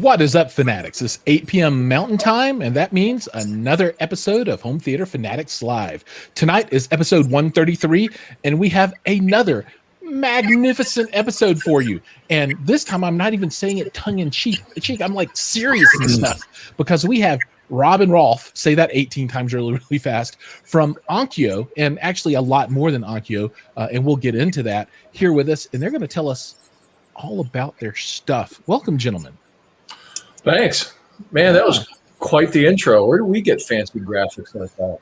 What is up, Fanatics? It's 8 p.m. Mountain Time, and that means another episode of Home Theater Fanatics Live. Tonight is episode 133, and we have another magnificent episode for you. And this time, I'm not even saying it tongue-in-cheek. I'm like serious and stuff, because we have Rob and Rolf, say that 18 times really, really fast, from Onkyo, and actually a lot more than Onkyo, and we'll get into that here with us, and they're going to tell us all about their stuff. Welcome, gentlemen. Thanks, man. That was quite the intro. Where do we get fancy graphics like that?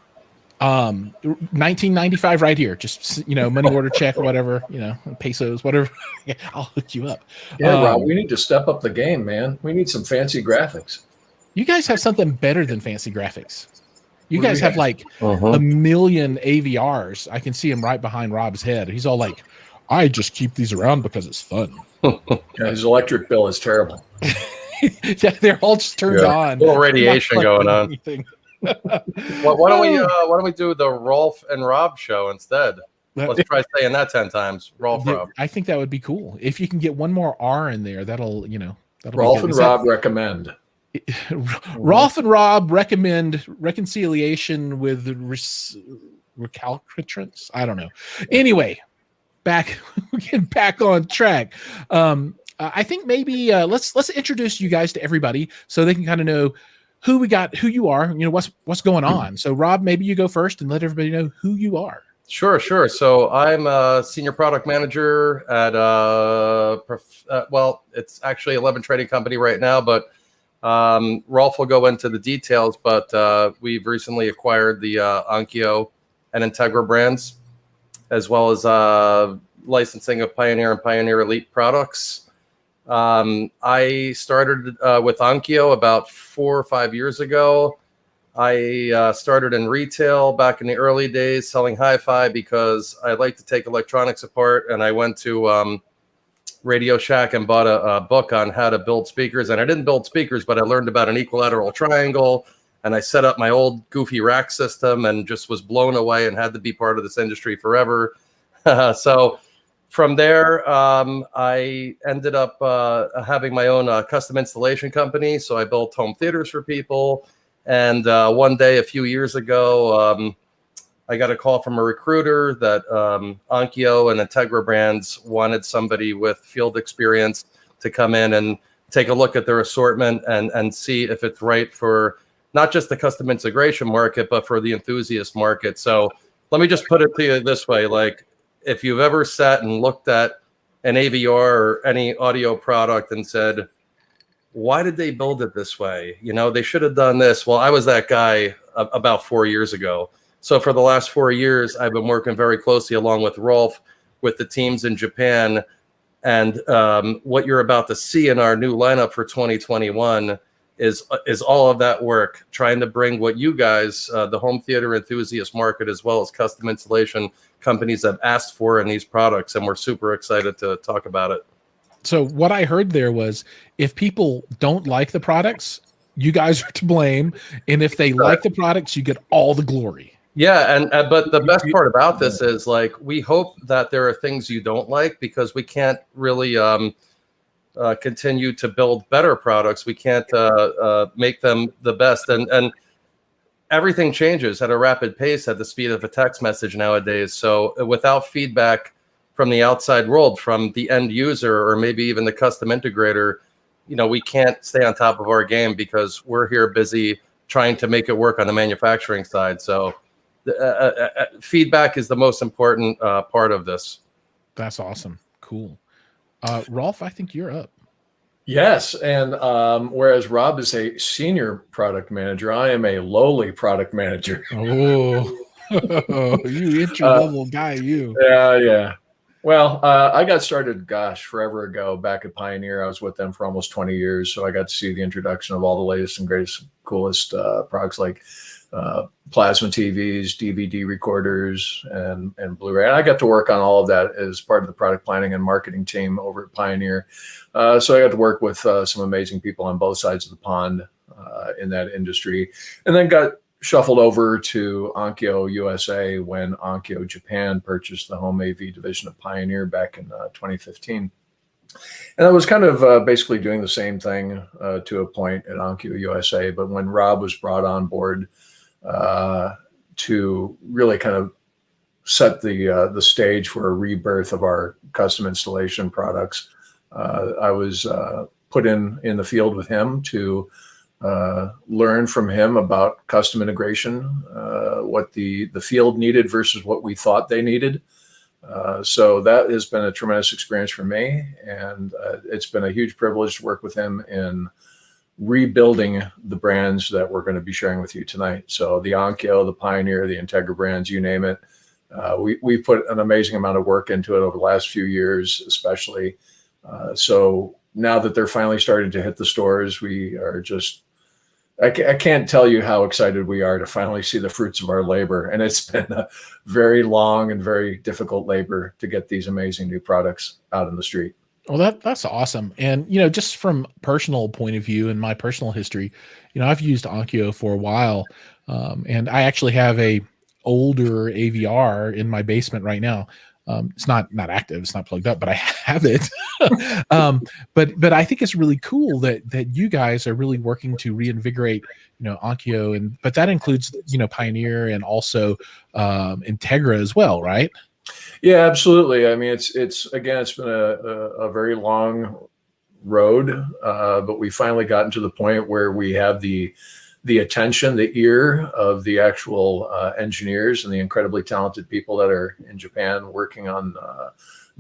1995 right here. Just, money order check, whatever, pesos, whatever. I'll hook you up. Yeah, Rob, we need to step up the game, man. We need some fancy graphics. You guys have something better than fancy graphics. You guys have like a million AVRs. I can see him right behind Rob's head. He's all like, I just keep these around because it's fun. Yeah, his electric bill is terrible. Yeah, they're all just turned on. A little radiation going on. Why don't we do the Rolf and Rob show instead? Let's try saying that 10 times. Rolf, Rob. I think that would be cool. If you can get one more R in there, that'll Rolf and Rob recommend. Rolf and Rob recommend reconciliation with recalcitrance. I don't know. Anyway, we're getting back on track. I think maybe let's introduce you guys to everybody so they can kind of know who we got, who you are, what's going on. So Rob, maybe you go first and let everybody know who you are. Sure. So I'm a senior product manager at it's actually 11 trading company right now, but Rolf will go into the details. But we've recently acquired the Onkyo and Integra brands, as well as licensing of Pioneer and Pioneer Elite products. I started with Onkyo about 4 or 5 years ago. I started in retail back in the early days selling hi-fi because I like to take electronics apart, and I went to Radio Shack and bought a book on how to build speakers. And I didn't build speakers, but I learned about an equilateral triangle, and I set up my old goofy rack system and just was blown away and had to be part of this industry forever. So from there, I ended up having my own custom installation company. So I built home theaters for people. And one day, a few years ago, I got a call from a recruiter that Onkyo and Integra brands wanted somebody with field experience to come in and take a look at their assortment and see if it's right for not just the custom integration market, but for the enthusiast market. So let me just put it to you this way. Like, if you've ever sat and looked at an AVR or any audio product and said, why did they build it this way? They should have done this. Well, I was that guy about 4 years ago. So for the last 4 years, I've been working very closely along with Rolf, with the teams in Japan. And what you're about to see in our new lineup for 2021 is all of that work, trying to bring what you guys, the home theater enthusiast market, as well as custom installation companies have asked for in these products. And we're super excited to talk about it. So what I heard there was, if people don't like the products, you guys are to blame. And if they like the products, you get all the glory. Yeah. But the best part about this is, like, we hope that there are things you don't like, because we can't really continue to build better products. We can't make them the best. And everything changes at a rapid pace at the speed of a text message nowadays. So without feedback from the outside world, from the end user, or maybe even the custom integrator, we can't stay on top of our game, because we're here busy trying to make it work on the manufacturing side. So feedback is the most important part of this. That's awesome. Cool. Rolf, I think you're up. Yes, and whereas Rob is a senior product manager, I am a lowly product manager. Oh, you entry-level guy, you. Yeah. Well, I got started, forever ago, back at Pioneer. I was with them for almost 20 years, so I got to see the introduction of all the latest and greatest, coolest products like plasma TVs, DVD recorders, and Blu-ray. And I got to work on all of that as part of the product planning and marketing team over at Pioneer. So I got to work with some amazing people on both sides of the pond in that industry, and then got shuffled over to Onkyo USA when Onkyo Japan purchased the home AV division of Pioneer back in 2015. And I was kind of basically doing the same thing to a point at Onkyo USA. But when Rob was brought on board to really kind of set the stage for a rebirth of our custom installation products, I was put in the field with him to learn from him about custom integration, what the field needed versus what we thought they needed. So that has been a tremendous experience for me, and it's been a huge privilege to work with him in rebuilding the brands that we're going to be sharing with you tonight. So the Onkyo, the Pioneer, the Integra brands, you name it. We put an amazing amount of work into it over the last few years, especially. So now that they're finally starting to hit the stores, we are just, I can't tell you how excited we are to finally see the fruits of our labor. And it's been a very long and very difficult labor to get these amazing new products out in the street. Well, that's awesome. And, just from personal point of view and my personal history, I've used Onkyo for a while. And I actually have a older AVR in my basement right now. It's not active, it's not plugged up, but I have it. But I think it's really cool that you guys are really working to reinvigorate, Onkyo, but that includes, Pioneer and also Integra as well, right? Yeah, absolutely. I mean, it's been a very long road, but we finally gotten to the point where we have the attention, the ear of the actual engineers and the incredibly talented people that are in Japan working on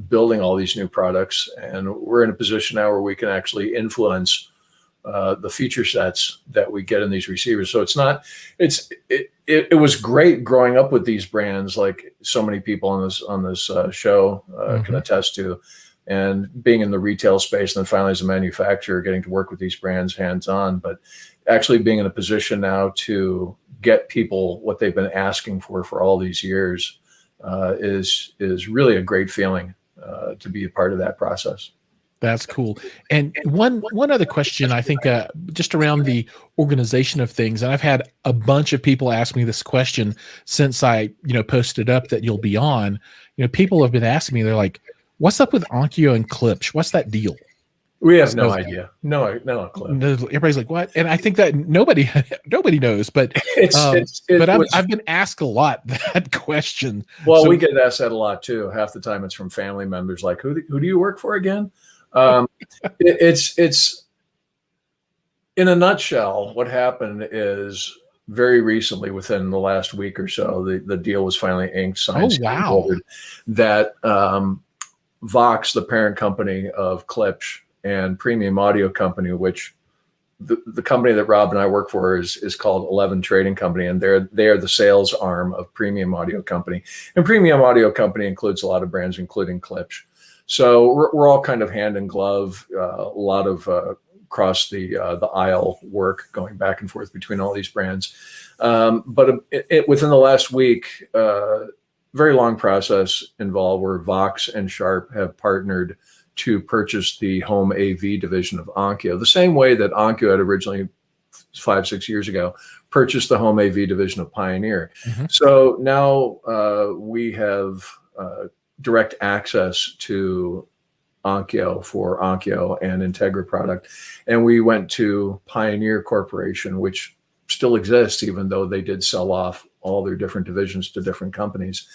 building all these new products. And we're in a position now where we can actually influence the feature sets that we get in these receivers. So it was great growing up with these brands, like so many people on this show can attest to, and being in the retail space, and then finally as a manufacturer, getting to work with these brands hands-on, but actually being in a position now to get people what they've been asking for all these years is really a great feeling to be a part of that process. That's cool. And one other question, I think, just around the organization of things, and I've had a bunch of people ask me this question since I, posted up that you'll be on. People have been asking me, they're like, "What's up with Onkyo and Klipsch? What's that deal?" We have no idea. No clue. Everybody's like, "What?" And I think that nobody knows. But I've been asked a lot that question. Well, we get asked that a lot too. Half the time, it's from family members, like, "Who do you work for again?" It's in a nutshell. What happened is very recently, within the last week or so, the deal was finally inked, signed. Oh, wow. That Vox, the parent company of Klipsch, and Premium Audio Company, which the company that Rob and I work for is called 11 Trading Company, and they are the sales arm of Premium Audio Company. And Premium Audio Company includes a lot of brands, including Klipsch. So we're all kind of hand in glove, a lot of across the aisle work going back and forth between all these brands. But within the last week, very long process involved where Vox and Sharp have partnered to purchase the home AV division of Onkyo, the same way that Onkyo had originally 5-6 years ago purchased the home AV division of Pioneer. So now we have direct access to Onkyo for Onkyo and Integra product. And we went to Pioneer Corporation, which still exists, even though they did sell off all their different divisions to different companies,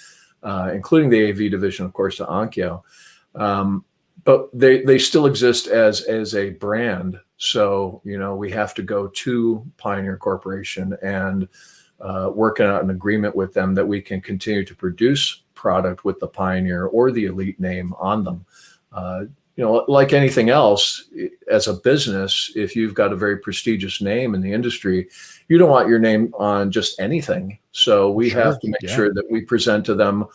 including the AV division, of course, to Onkyo. But they still exist as a brand. So, we have to go to Pioneer Corporation and work out an agreement with them that we can continue to produce product with the Pioneer or the Elite name on them. Like anything else, as a business, if you've got a very prestigious name in the industry, you don't want your name on just anything. So we have to make sure that we present to them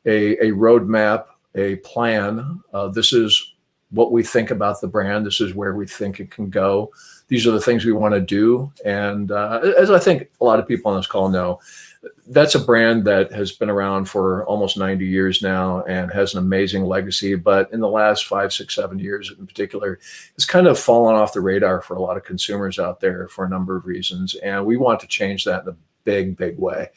a roadmap, a plan. This is what we think about the brand. This is where we think it can go. These are the things we want to do. And as I think a lot of people on this call know, that's a brand that has been around for almost 90 years now and has an amazing legacy. But in the last 5, 6, 7 years in particular, it's kind of fallen off the radar for a lot of consumers out there for a number of reasons. And we want to change that in a big, big way.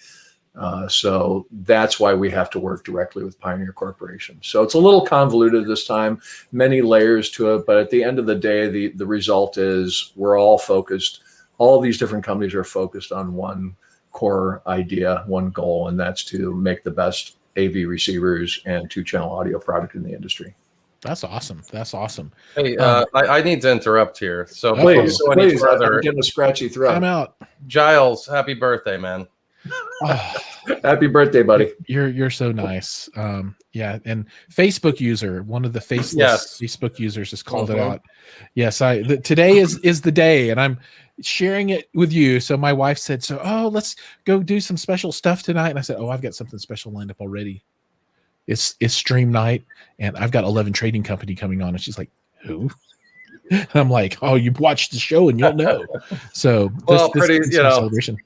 So that's why we have to work directly with Pioneer Corporation. So it's a little convoluted this time, many layers to it, but at the end of the day, the result is we're all focused. All these different companies are focused on one core idea, one goal, and that's to make the best AV receivers and 2-channel audio product in the industry. That's awesome. That's awesome. Hey, I need to interrupt here. So Please, before we go any further, I'm getting a scratchy throat. I'm out. Giles, happy birthday, man. Oh, Happy birthday, buddy. you're so nice. Yeah, and Facebook user, one of the faceless Yes. Facebook users has called it out. Yes, today is the day, and I'm sharing it with you. So my wife said, let's go do some special stuff tonight. And I said, I've got something special lined up already. It's stream night, and I've got 11 Trading Company coming on. And she's like, who? And I'm like, you've watched the show and you'll know. So this celebration.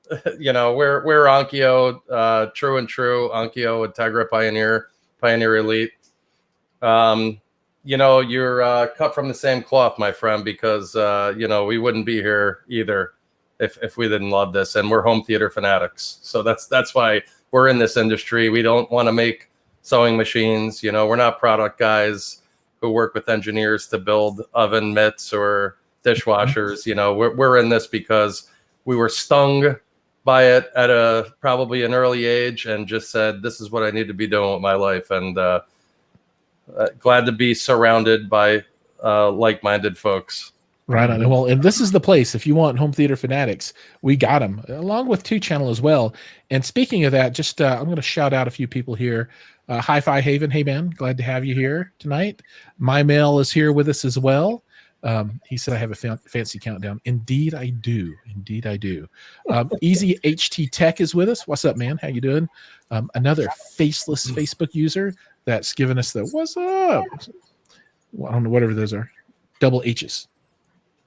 We're Onkyo, true and true, Onkyo, Integra, Pioneer Elite. You're cut from the same cloth, my friend, because we wouldn't be here either if we didn't love this. And we're home theater fanatics, so that's why we're in this industry. We don't want to make sewing machines. We're not product guys who work with engineers to build oven mitts or dishwashers. We're in this because we were stung by it at probably an early age and just said, this is what I need to be doing with my life. And glad to be surrounded by like-minded folks. Right on. Well, and this is the place. If you want home theater fanatics, we got them, along with 2-channel as well. And speaking of that, just I'm going to shout out a few people here. Hi-Fi Haven, hey man, glad to have you here tonight. My Mail is here with us as well. He said I have a fancy countdown. Indeed, I do. Indeed, I do. Easy HT Tech is with us. What's up, man? How you doing? Another faceless Facebook user that's given us the what's up. Well, I don't know, whatever those are. Double H's.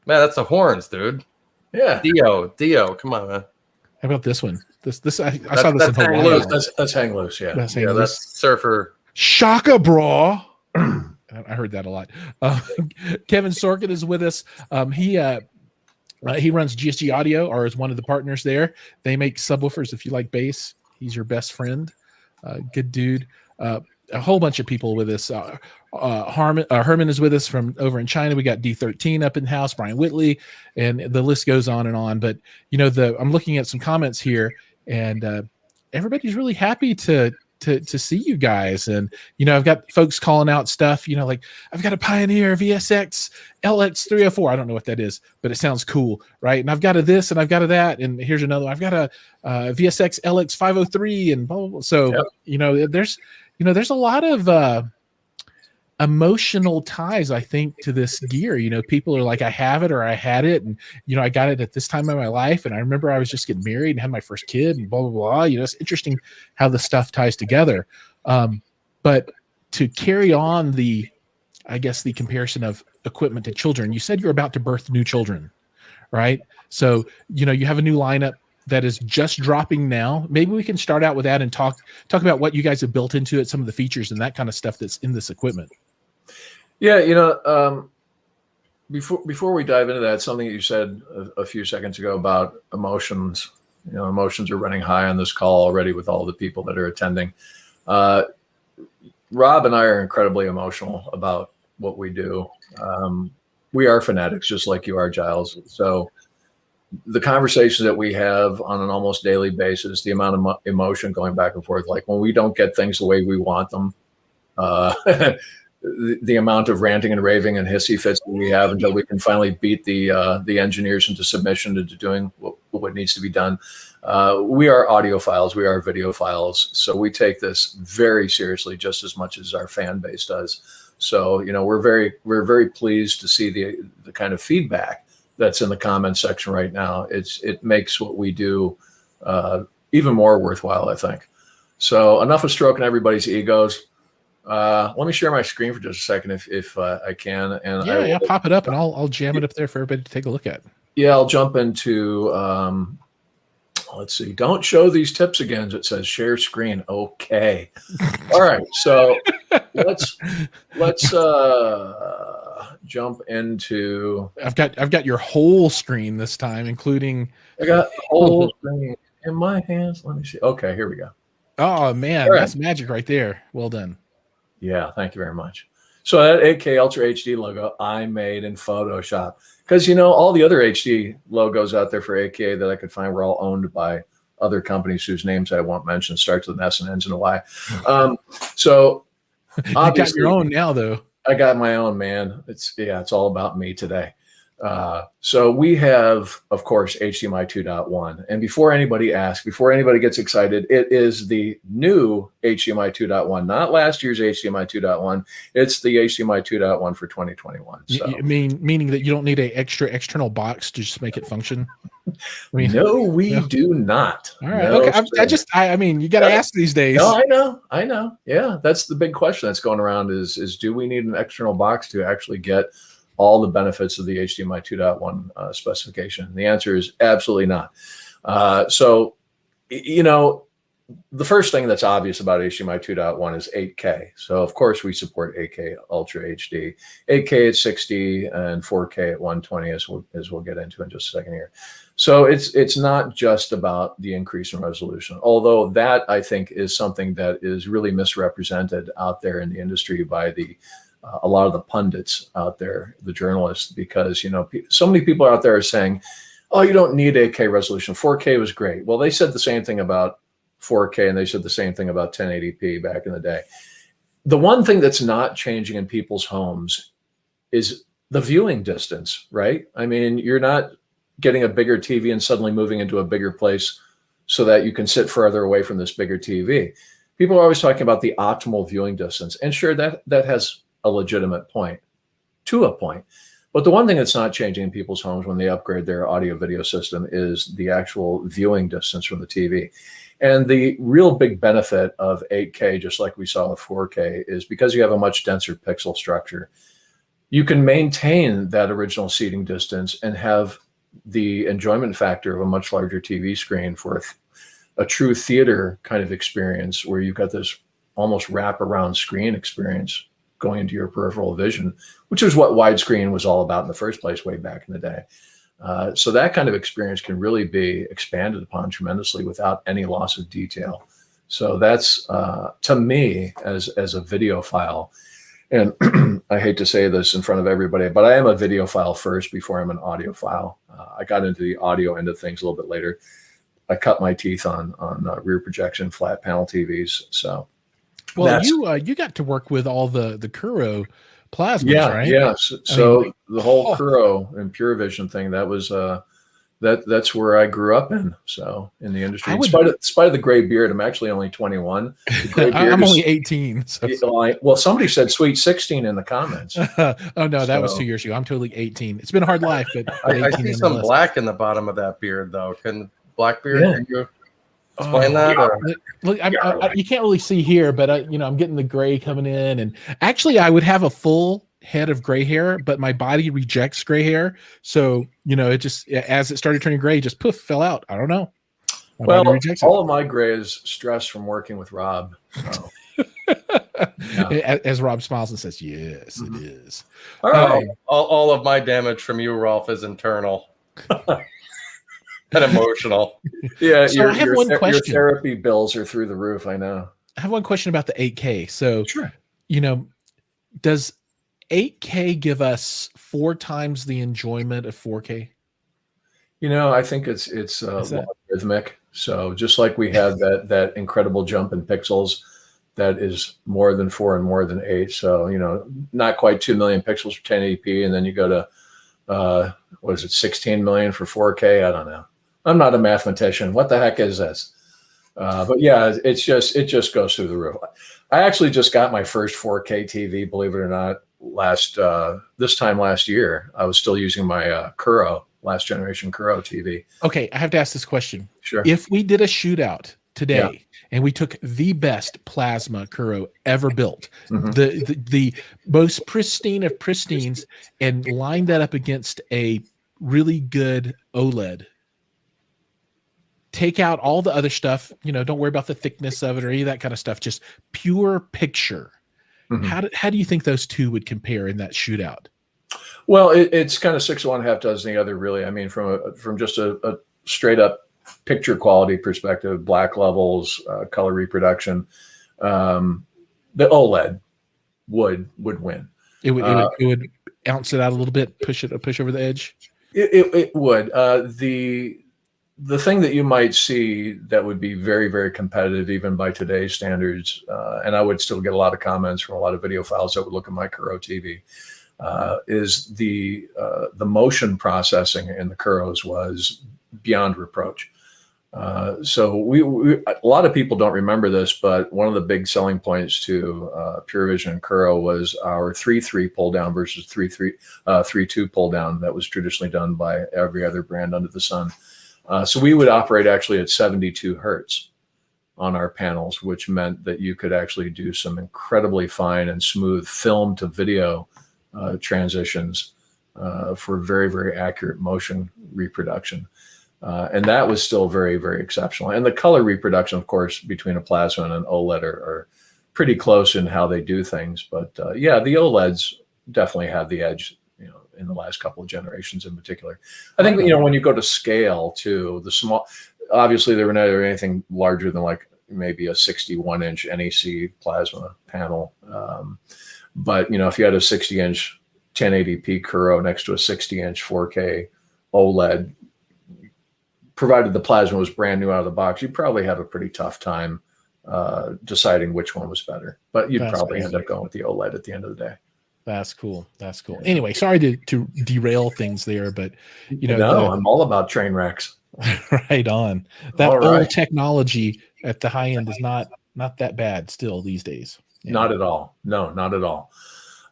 Man, that's the horns, dude. Yeah. Dio, come on, man. How about this one? I saw this in Hawaii. That's Hang Loose, yeah. That's Hang Loose. That's Surfer. Shaka bra. I heard that a lot. Kevin Sorkin is with us. He runs GSG Audio, or is one of the partners there. They make subwoofers. If you like bass, he's your best friend. Good dude. A whole bunch of people with us. Herman is with us from over in China. We got D13 up in the house, Brian Whitley, and the list goes on and on. But I'm looking at some comments here, and everybody's really happy to see you guys. And I've got folks calling out stuff, like I've got a Pioneer VSX LX304. I don't know what that is, but it sounds cool, right? And I've got a this and I've got a that, and here's another. I've got a VSX LX503 and blah, blah, blah. So yep. There's a lot of emotional ties, I think, to this gear. People are like, I have it, or I had it, and I got it at this time in my life, and I remember I was just getting married and had my first kid, and blah blah blah. It's interesting how the stuff ties together. But to carry on the comparison of equipment to children, you said you're about to birth new children, right? So you have a new lineup that is just dropping now. Maybe we can start out with that and talk about what you guys have built into it, some of the features and that kind of stuff that's in this equipment. Yeah, before we dive into that, something that you said a few seconds ago about emotions. Emotions are running high on this call already with all the people that are attending. Rob and I are incredibly emotional about what we do. We are fanatics, just like you are, Giles. So the conversations that we have on an almost daily basis, the amount of emotion going back and forth, like when we don't get things the way we want them, the amount of ranting and raving and hissy fits that we have until we can finally beat the engineers into submission into doing what needs to be done. We are audiophiles, we are videophiles, so we take this very seriously, just as much as our fan base does. So we're very pleased to see the kind of feedback that's in the comment section right now. It makes what we do even more worthwhile, I think. So enough of stroking everybody's egos. Let me share my screen for just a second if I can. And yeah, pop it up and I'll jam it up there for everybody to take a look at. Yeah, I'll jump into let's see. Don't show these tips again. It says share screen. Okay. All right. So let's jump into. I've got your whole screen this time, including. I got whole screen, in my hands. Let me see. Okay, here we go. Oh man, All right. that's magic right there. Well done. Yeah, thank you very much. So that 8K Ultra HD logo I made in Photoshop, because all the other HD logos out there for 8K that I could find were all owned by other companies whose names I won't mention. Starts with an S and ends in a Y. So You got your own now, though. I got my own, man. It's all about me today. So we have, of course, HDMI 2.1. And before anybody asks, before anybody gets excited, it is the new HDMI 2.1, not last year's HDMI 2.1. It's the HDMI 2.1 for 2021. So, meaning that you don't need an external box to just make it function? No, we do not. All right. No, okay. I mean, you got to ask these days. No, I know. Yeah, that's the big question that's going around is do we need an external box to actually get all the benefits of the HDMI 2.1 specification? The answer is absolutely not. So, the first thing that's obvious about HDMI 2.1 is 8K. So, of course, we support 8K Ultra HD, 8K at 60, and 4K at 120, as we'll get into in just a second here. So it's not just about the increase in resolution, although that I think is something that is really misrepresented out there in the industry by a lot of the pundits out there, the journalists, because so many people out there are saying, "Oh, you don't need 8K resolution. 4K was great." Well, they said the same thing about 4K, and they said the same thing about 1080p back in the day. The one thing that's not changing in people's homes is the viewing distance, right? I mean, you're not getting a bigger TV and suddenly moving into a bigger place so that you can sit further away from this bigger TV. People are always talking about the optimal viewing distance, and sure, that has a legitimate point to a point. But the one thing that's not changing in people's homes when they upgrade their audio video system is the actual viewing distance from the TV. And the real big benefit of 8K, just like we saw with 4K, is because you have a much denser pixel structure, you can maintain that original seating distance and have the enjoyment factor of a much larger TV screen for a true theater kind of experience, where you've got this almost wraparound screen experience going into your peripheral vision, which is what widescreen was all about in the first place way back in the day. So that kind of experience can really be expanded upon tremendously without any loss of detail. So that's, to me, as a videophile, and I hate to say this in front of everybody, but I am a videophile first before I'm an audiophile. I got into the audio end of things a little bit later. I cut my teeth on rear projection flat panel TVs. So, well, you got to work with all the Kuro plasmas, right? Yeah. So the whole Kuro and Pure Vision thing, that was that's where I grew up in. So in the industry, in spite of the gray beard, I'm actually only 21. I'm only 18. So. Well, somebody said sweet 16 in the comments. Oh no, that was 2 years ago. I'm totally 18. It's been a hard life, but I see some black in the bottom of that beard, though. Can Blackbeard? Yeah. Can you explain that? Look, you can't really see here, but I'm getting the gray coming in, and actually, I would have a full head of gray hair, but my body rejects gray hair. So, it just, as it started turning gray, just poof, fell out. I don't know. All of my gray is stress from working with Rob. So. Yeah. As Rob smiles and says, yes, it is. All right. All of my damage from you, Rolf, is internal and emotional. Yeah. So I have one question. Your therapy bills are through the roof. I know. I have one question about the 8K. So, sure. Does 8K give us 4 times the enjoyment of 4K? I think it's logarithmic. So just like we have that incredible jump in pixels, that is more than 4 and more than 8. So not quite 2 million pixels for 1080p, and then you go to 16 million for 4K? I don't know. I'm not a mathematician. What the heck is this? But yeah, it just goes through the roof. I actually just got my first 4K TV, believe it or not, this time last year. I was still using my Kuro, last generation Kuro TV. Okay, I have to ask this question. Sure. If we did a shootout today and we took the best plasma Kuro ever built, the most pristine of pristines, and lined that up against a really good OLED, take out all the other stuff, don't worry about the thickness of it or any of that kind of stuff, just pure picture. How do you think those two would compare in that shootout? Well, it's kind of 6 of one, half dozen the other, really. I mean, from just a straight up picture quality perspective, black levels, color reproduction, the OLED would win. It would ounce it out a little bit, push over the edge. It would. The thing that you might see that would be very, very competitive, even by today's standards, and I would still get a lot of comments from a lot of video files that would look at my Kuro TV, is the motion processing in the Kuros was beyond reproach. So a lot of people don't remember this, but one of the big selling points to PureVision and Kuro was our 3.3 pull down versus 3.2 pull down that was traditionally done by every other brand under the sun. So we would operate actually at 72 hertz on our panels, which meant that you could actually do some incredibly fine and smooth film to video transitions for very, very accurate motion reproduction. And that was still very, very exceptional. And the color reproduction, of course, between a plasma and an OLED are pretty close in how they do things. But yeah, the OLEDs definitely have the edge, in the last couple of generations in particular. I think, when you go to scale too, the small, obviously there were never anything larger than like maybe a 61-inch NEC plasma panel. But, if you had a 60-inch 1080p Kuro next to a 60-inch 4K OLED, provided the plasma was brand new out of the box, you'd probably have a pretty tough time deciding which one was better. But you'd probably end up going with the OLED at the end of the day. That's cool. That's cool. Anyway, sorry to derail things there, but I'm all about train wrecks. Right on. That old technology at the high end is not that bad still these days. Yeah. Not at all. No, not at all.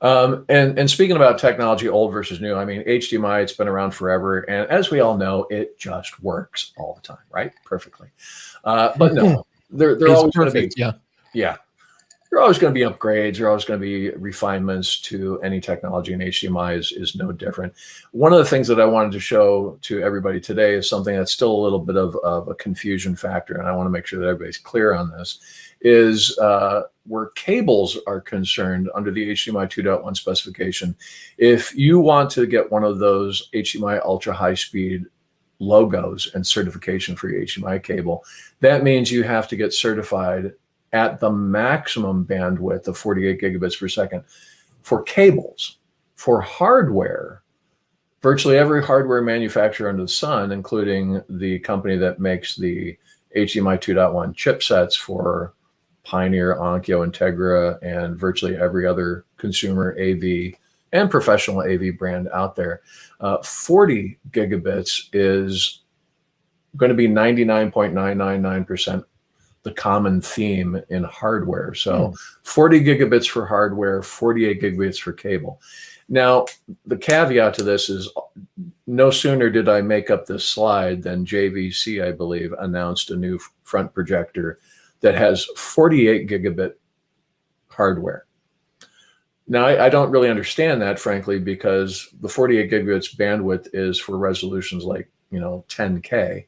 And speaking about technology, old versus new, I mean, HDMI, it's been around forever. And as we all know, it just works all the time, right? Perfectly. But no, they're always going to be, yeah. There are always going to be upgrades. There are always going to be refinements to any technology, and HDMI is no different. One of the things that I wanted to show to everybody today is something that's still a little bit of a confusion factor, and I want to make sure that everybody's clear on this, is where cables are concerned under the HDMI 2.1 specification. If you want to get one of those HDMI ultra high speed logos and certification for your HDMI cable, that means you have to get certified at the maximum bandwidth of 48 gigabits per second for cables. For hardware, virtually every hardware manufacturer under the sun, including the company that makes the HDMI 2.1 chipsets for Pioneer, Onkyo, Integra, and virtually every other consumer AV and professional AV brand out there, 40 gigabits is going to be 99.999% the common theme in hardware. So 40 gigabits for hardware, 48 gigabits for cable. Now, the caveat to this is no sooner did I make up this slide than JVC, I believe, announced a new front projector that has 48 gigabit hardware. Now, I don't really understand that, frankly, because the 48 gigabits bandwidth is for resolutions like, 10K.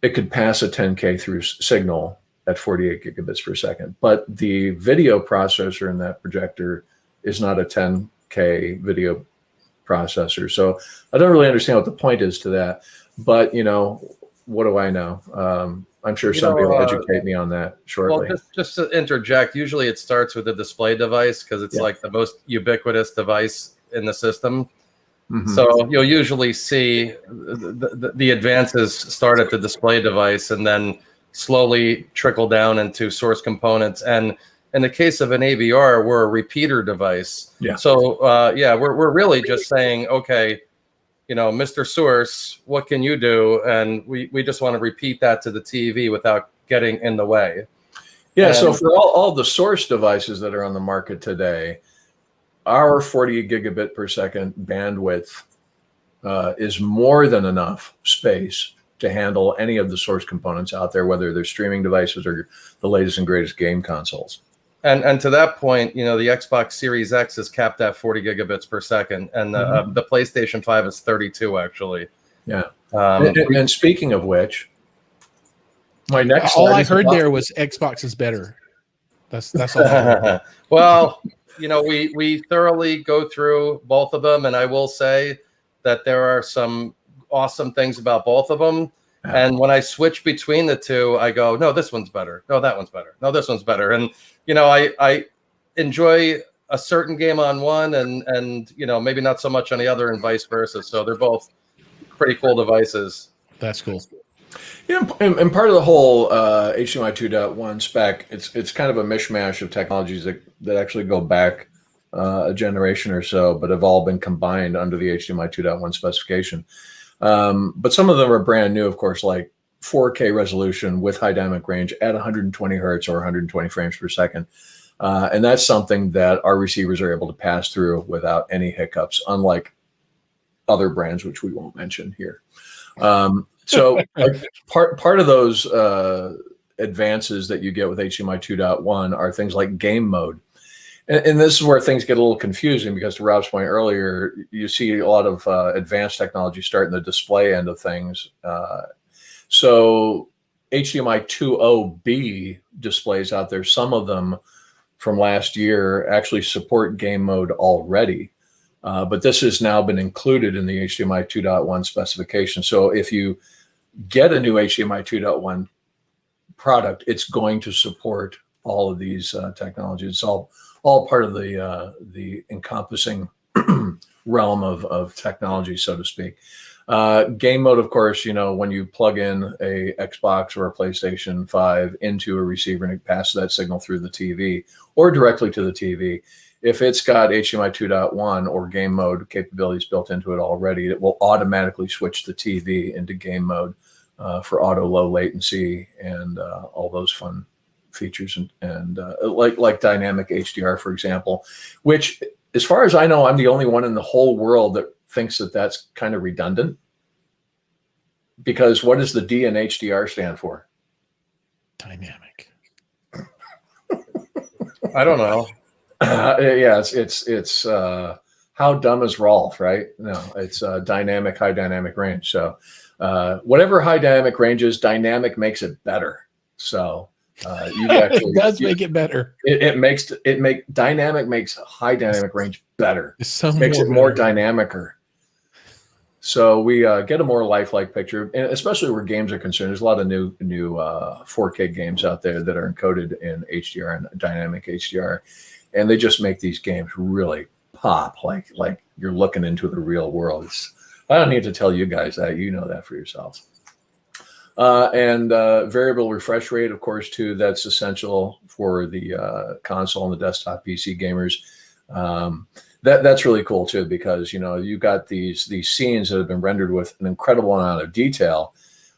It could pass a 10K through signal at 48 gigabits per second. But the video processor in that projector is not a 10K video processor. So I don't really understand what the point is to that. But, what do I know? I'm sure somebody will educate me on that shortly. Well, just to interject, usually it starts with a display device because it's like the most ubiquitous device in the system. Mm-hmm. So you'll usually see the advances start at the display device and then slowly trickle down into source components. And in the case of an AVR, we're a repeater device. Yeah. So we're really just saying, okay, Mr. Source, what can you do? And we just want to repeat that to the TV without getting in the way. Yeah. And so for all the source devices that are on the market today, our 40 gigabit per second bandwidth is more than enough space to handle any of the source components out there, whether they're streaming devices or the latest and greatest game consoles. And to that point, the Xbox Series X is capped at 40 gigabits per second, and the PlayStation 5 is 32 actually. Yeah. And speaking of which, my next all I heard there was Xbox is better. That's all. I heard. Well. We thoroughly go through both of them, and I will say that there are some awesome things about both of them. And when I switch between the two, I go, no, this one's better. No, that one's better. No, this one's better. And, I enjoy a certain game on one and maybe not so much on the other and vice versa. So they're both pretty cool devices. That's cool. Yeah, and part of the whole HDMI 2.1 spec, it's kind of a mishmash of technologies that actually go back a generation or so, but have all been combined under the HDMI 2.1 specification. But some of them are brand new, of course, like 4K resolution with high dynamic range at 120 hertz or 120 frames per second. And that's something that our receivers are able to pass through without any hiccups, unlike other brands, which we won't mention here. So part of those advances that you get with HDMI 2.1 are things like game mode. And this is where things get a little confusing because, to Rob's point earlier, you see a lot of advanced technology start in the display end of things. So HDMI 2.0B displays out there, some of them from last year actually support game mode already. But this has now been included in the HDMI 2.1 specification. So if you get a new HDMI 2.1 product, it's going to support all of these technologies. It's all part of the encompassing realm of technology, so to speak. Game mode, of course, when you plug in a Xbox or a PlayStation 5 into a receiver and it passes that signal through the TV or directly to the TV, if it's got HDMI 2.1 or game mode capabilities built into it already, it will automatically switch the TV into game mode for auto low latency and all those fun features and like dynamic HDR, for example, which, as far as I know, I'm the only one in the whole world that thinks that that's kind of redundant. Because what does the D in HDR stand for? Dynamic. I don't know. Yeah, it's how dumb is Rolf, right? No, it's dynamic, high dynamic range. So whatever high dynamic range is, dynamic makes it better. So you actually it does make it better. Dynamic makes high dynamic range better. It makes it more dynamicer. So we get a more lifelike picture, and especially where games are concerned. There's a lot of new 4K games out there that are encoded in HDR and dynamic HDR, and they just make these games really pop, like you're looking into the real world. I don't need to tell you guys that. You know that for yourselves. And variable refresh rate, of course, too. That's essential for the console and the desktop PC gamers. That's really cool too, because you've got these scenes that have been rendered with an incredible amount of detail.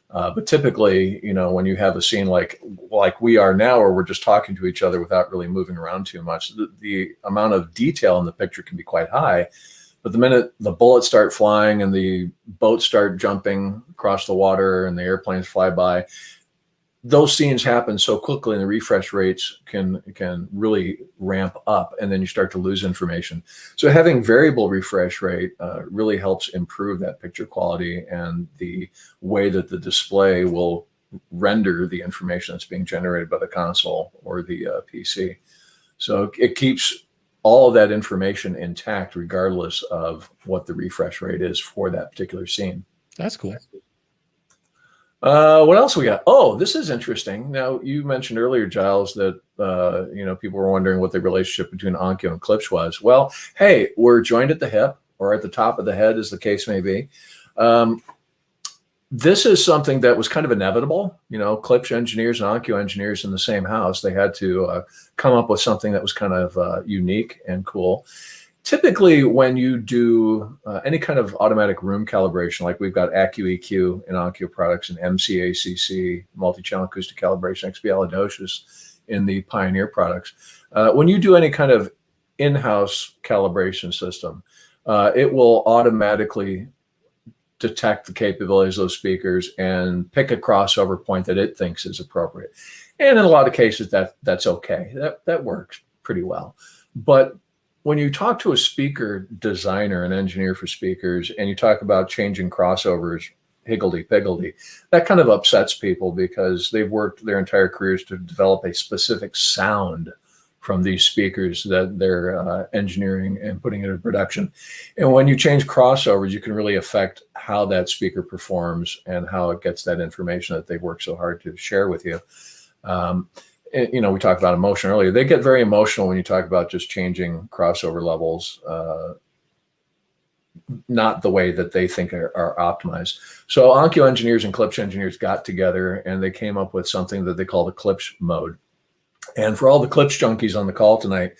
But typically, when you have a scene like we are now, where we're just talking to each other without really moving around too much, the amount of detail in the picture can be quite high. But the minute the bullets start flying and the boats start jumping across the water and the airplanes fly by, those scenes happen so quickly and the refresh rates can really ramp up, and then you start to lose information. So having variable refresh rate really helps improve that picture quality and the way that the display will render the information that's being generated by the console or the PC. So it keeps all of that information intact regardless of what the refresh rate is for that particular scene. That's cool. What else we got? Oh, this is interesting. Now, you mentioned earlier, Giles, that people were wondering what the relationship between Onkyo and Klipsch was. Well, hey, we're joined at the hip or at the top of the head, as the case may be. This is something that was kind of inevitable. Klipsch engineers and Onkyo engineers in the same house. They had to come up with something that was kind of unique and cool. Typically, when you do any kind of automatic room calibration, like we've got AccuEQ in Onkyo products and MCACC, multi-channel acoustic calibration, XP-Alidocious in the Pioneer products, when you do any kind of in-house calibration system, it will automatically detect the capabilities of those speakers and pick a crossover point that it thinks is appropriate. And in a lot of cases, that's okay. That works pretty well. But when you talk to a speaker designer, an engineer for speakers, and you talk about changing crossovers, higgledy-piggledy, that kind of upsets people because they've worked their entire careers to develop a specific sound from these speakers that they're engineering and putting into production. And when you change crossovers, you can really affect how that speaker performs and how it gets that information that they've worked so hard to share with you. You know, we talked about emotion earlier. They get very emotional when you talk about just changing crossover levels, not the way that they think are optimized. So Onkyo engineers and Klipsch engineers got together and they came up with something that they call the Klipsch mode. And for all the Klipsch junkies on the call tonight,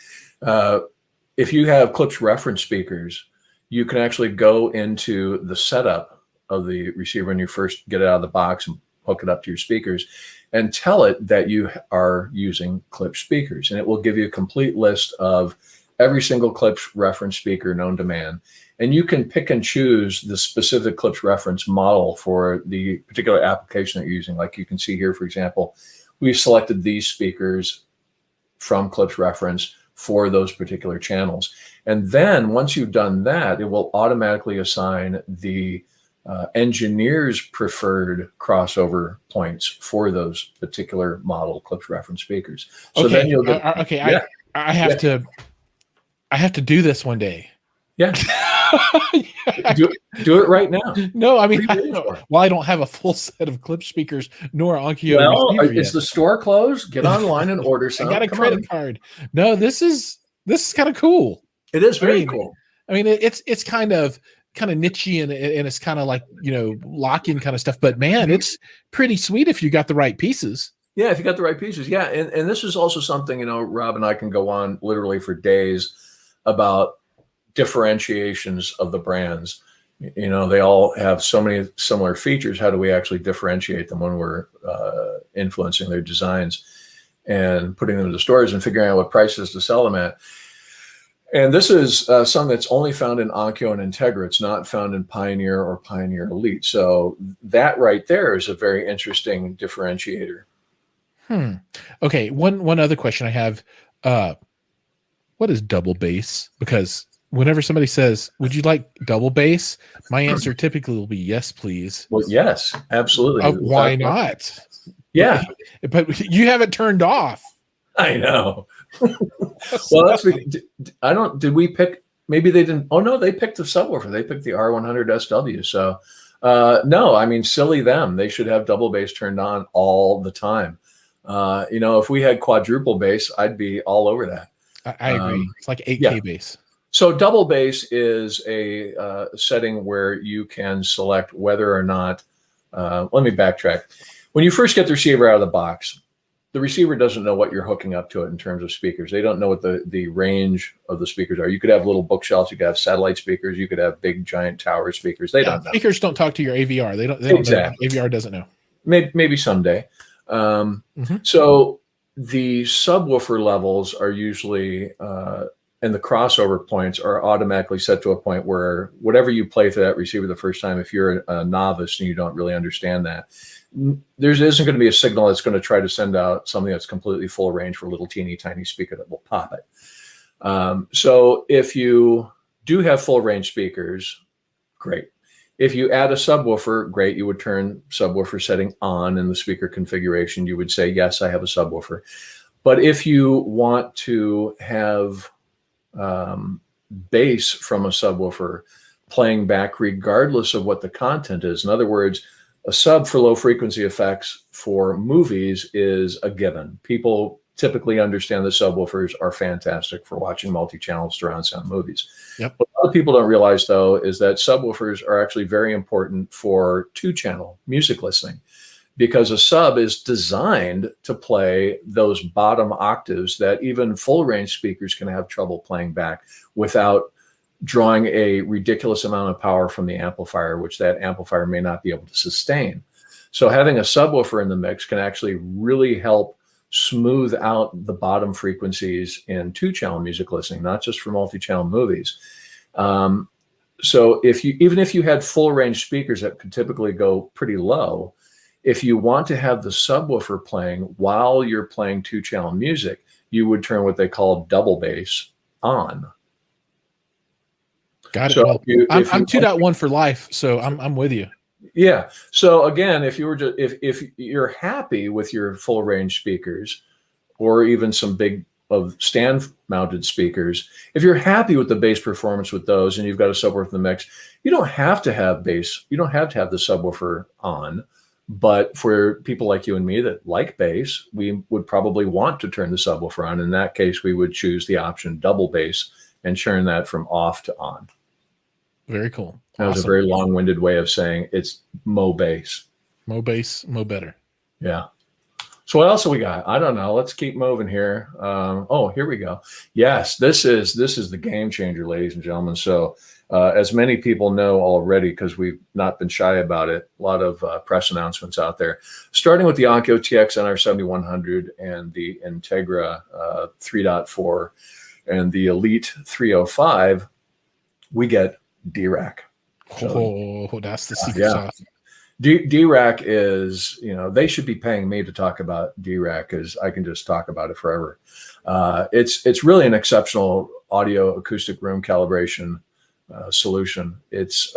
if you have Klipsch reference speakers, you can actually go into the setup of the receiver when you first get it out of the box and hook it up to your speakers and tell it that you are using Klipsch speakers. And it will give you a complete list of every single Klipsch reference speaker known to man. And you can pick and choose the specific Klipsch reference model for the particular application that you're using. Like you can see here, for example, we've selected these speakers from Klipsch reference for those particular channels. And then once you've done that, it will automatically assign the engineer's preferred crossover points for those particular model Klipsch reference speakers. So then you'll get, I have to do this one day. Yeah. do it right now. No, I mean, I don't have a full set of Klipsch speakers nor Onkyo. Well, is the store closed? Get online and order some. I got a credit card. No, this is kind of cool. It is very cool. I mean, it's kind of niche-y and it's kind of like, you know, lock-in kind of stuff. But man, it's pretty sweet if you got the right pieces. Yeah, if you got the right pieces. Yeah, and this is also something, you know, Rob and I can go on literally for days about differentiations of the brands. You know, they all have so many similar features. How do we actually differentiate them when we're influencing their designs and putting them into stores and figuring out what prices to sell them at? And this is something that's only found in Onkyo and Integra. It's not found in Pioneer or Pioneer Elite. So that right there is a very interesting differentiator. Okay, one other question I have. What is double bass? Because whenever somebody says, would you like double bass? My answer typically will be yes, please. Well, yes, absolutely. Why not? Yeah. But you have it turned off. I know. Well, that's, did we pick, maybe they didn't, oh no, they picked the subwoofer. They picked the R100 SW. So no, I mean, silly them. They should have double bass turned on all the time. You know, if we had quadruple bass, I'd be all over that. I agree. It's like 8K bass. So double bass is a setting where you can select whether or not, let me backtrack. When you first get the receiver out of the box, the receiver doesn't know what you're hooking up to it in terms of speakers. They don't know what the range of the speakers are. You could have little bookshelves, you could have satellite speakers, you could have big giant tower speakers. They don't know. Speakers don't talk to your AVR. They don't exactly. Know. AVR doesn't know. Maybe someday. So the subwoofer levels are usually and the crossover points are automatically set to a point where whatever you play through that receiver the first time, if you're a novice and you don't really understand that, there isn't going to be a signal that's going to try to send out something that's completely full range for a little teeny tiny speaker that will pop it. So if you do have full range speakers, great. If you add a subwoofer, great. You would turn subwoofer setting on in the speaker configuration. You would say, yes, I have a subwoofer. But if you want to have bass from a subwoofer playing back regardless of what the content is, in other words, a sub for low frequency effects for movies is a given. People typically understand the subwoofers are fantastic for watching multi-channel surround sound movies. Yep. What a lot of people don't realize, though, is that subwoofers are actually very important for two-channel music listening, because a sub is designed to play those bottom octaves that even full-range speakers can have trouble playing back without drawing a ridiculous amount of power from the amplifier, which that amplifier may not be able to sustain. So having a subwoofer in the mix can actually really help smooth out the bottom frequencies in two-channel music listening, not just for multi-channel movies. So even if you had full-range speakers that could typically go pretty low, if you want to have the subwoofer playing while you're playing two-channel music, you would turn what they call double bass on. Got it. So well, I'm 2.1 for life, so I'm with you. Yeah. So again, if you were if you're happy with your full range speakers, or even some big stand-mounted speakers. If you're happy with the bass performance with those, and you've got a subwoofer in the mix, you don't have to have bass. You don't have to have the subwoofer on. But for people like you and me that like bass, we would probably want to turn the subwoofer on. In that case, we would choose the option double bass and turn that from off to on. Very cool. That was a very long-winded way of saying it's mo bass. Mo bass, mo better. Yeah. So what else have we got? I don't know. Let's keep moving here. Oh, here we go. Yes, this is the game changer, ladies and gentlemen. So as many people know already, because we've not been shy about it, a lot of press announcements out there, starting with the Onkyo TX NR7100 and the Integra 3.4 and the Elite 305, we get DRAC. So, that's the secret sauce. DRAC is, they should be paying me to talk about DRAC because I can just talk about it forever. It's really an exceptional audio acoustic room calibration solution. It's,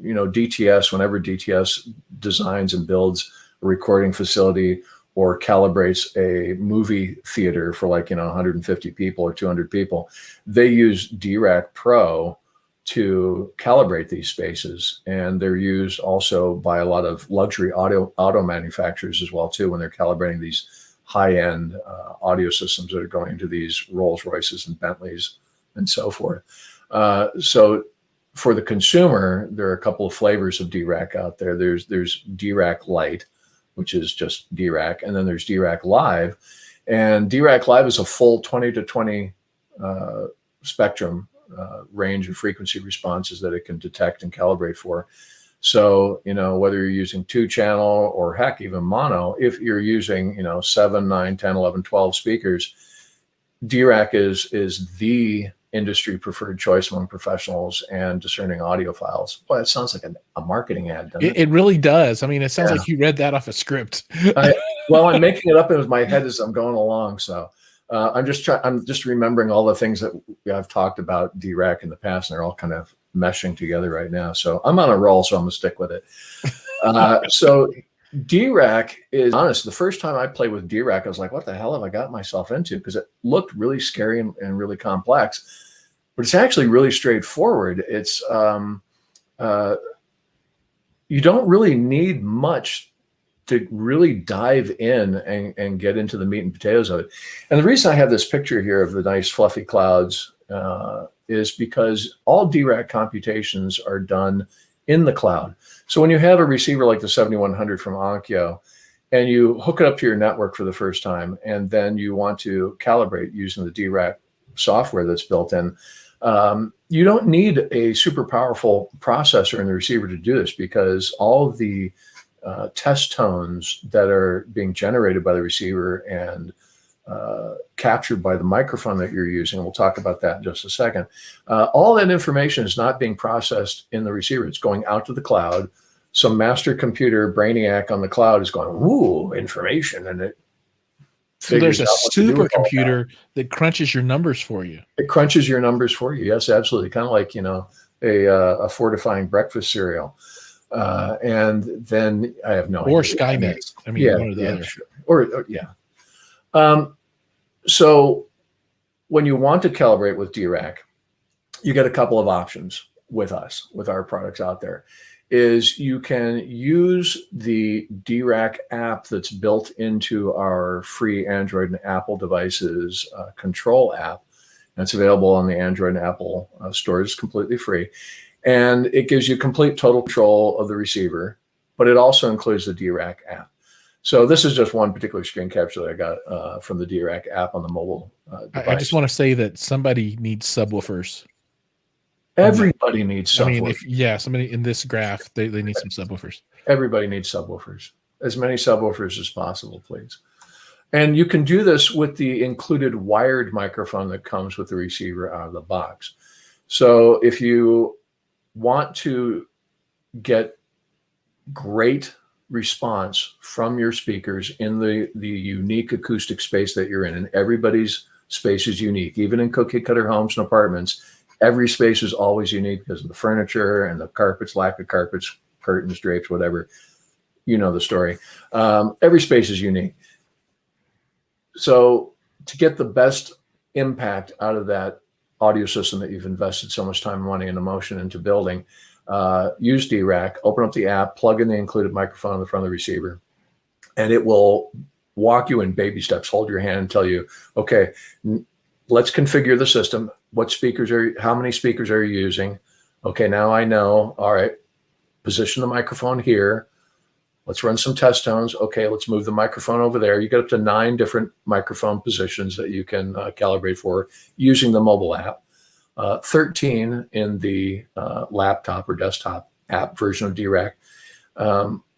DTS, whenever DTS designs and builds a recording facility or calibrates a movie theater for 150 people or 200 people, they use DRAC Pro to calibrate these spaces, and they're used also by a lot of luxury auto manufacturers as well too when they're calibrating these high-end audio systems that are going into these Rolls Royces and Bentleys and so forth. So for the consumer, there are a couple of flavors of DRAC out there. There's DRAC Lite, which is just DRAC, and then there's DRAC Live, and DRAC Live is a full 20 to 20 spectrum range of frequency responses that it can detect and calibrate for. So, whether you're using 2-channel or heck, even mono, if you're using, 7, 9, 10, 11, 12 speakers, DRAC is the industry preferred choice among professionals and discerning audiophiles. Boy, that sounds like a marketing ad, doesn't it? It really does. I mean, it sounds like you read that off a script. I'm making it up in my head as I'm going along. So I'm just remembering all the things that I've talked about DRAC in the past, and they're all kind of meshing together right now. So I'm on a roll, so I'm gonna stick with it. So DRAC is honest. The first time I played with DRAC, I was like, what the hell have I got myself into? Because it looked really scary and really complex, but it's actually really straightforward. It's you don't really need much to really dive in and get into the meat and potatoes of it. And the reason I have this picture here of the nice fluffy clouds is because all DRAC computations are done in the cloud. So when you have a receiver like the 7100 from Onkyo and you hook it up to your network for the first time, and then you want to calibrate using the DRAC software that's built in, you don't need a super powerful processor in the receiver to do this, because all of the test tones that are being generated by the receiver and captured by the microphone that you're using, we'll talk about that in just a second, all that information is not being processed in the receiver. It's going out to the cloud. Some master computer brainiac on the cloud is going, ooh, information, and it so there's a supercomputer that crunches your numbers for you. It crunches your numbers for you. Yes, absolutely. Kind of like, a fortifying breakfast cereal. And then I have no idea. Or Skynet. I mean, one or the other. Sure. So when you want to calibrate with DRAC, you get a couple of options with us, with our products out there. Is you can use the DRAC app that's built into our free Android and Apple devices control app. That's available on the Android and Apple stores, completely free. And it gives you complete total control of the receiver, but it also includes the DRAC app. So this is just one particular screen capture that I got from the DRAC app on the mobile device. I just want to say that somebody needs subwoofers. Everybody needs subwoofers. I mean, somebody in this graph, they need some subwoofers. Everybody needs subwoofers. As many subwoofers as possible, please. And you can do this with the included wired microphone that comes with the receiver out of the box. So if you want to get great response from your speakers in the unique acoustic space that you're in, and everybody's space is unique, even in cookie cutter homes and apartments, every space is always unique because of the furniture and the carpets, lack of carpets, curtains, drapes, whatever. You know the story. Every space is unique. So to get the best impact out of that audio system that you've invested so much time, money, and emotion into building, use DRAC, open up the app, plug in the included microphone in the front of the receiver, and it will walk you in baby steps, hold your hand and tell you, okay, let's configure the system. How many speakers are you using? Okay, now I know. All right, position the microphone here. Let's run some test tones. Okay, let's move the microphone over there. You get up to 9 different microphone positions that you can calibrate for using the mobile app. 13 in the laptop or desktop app version of DRAC.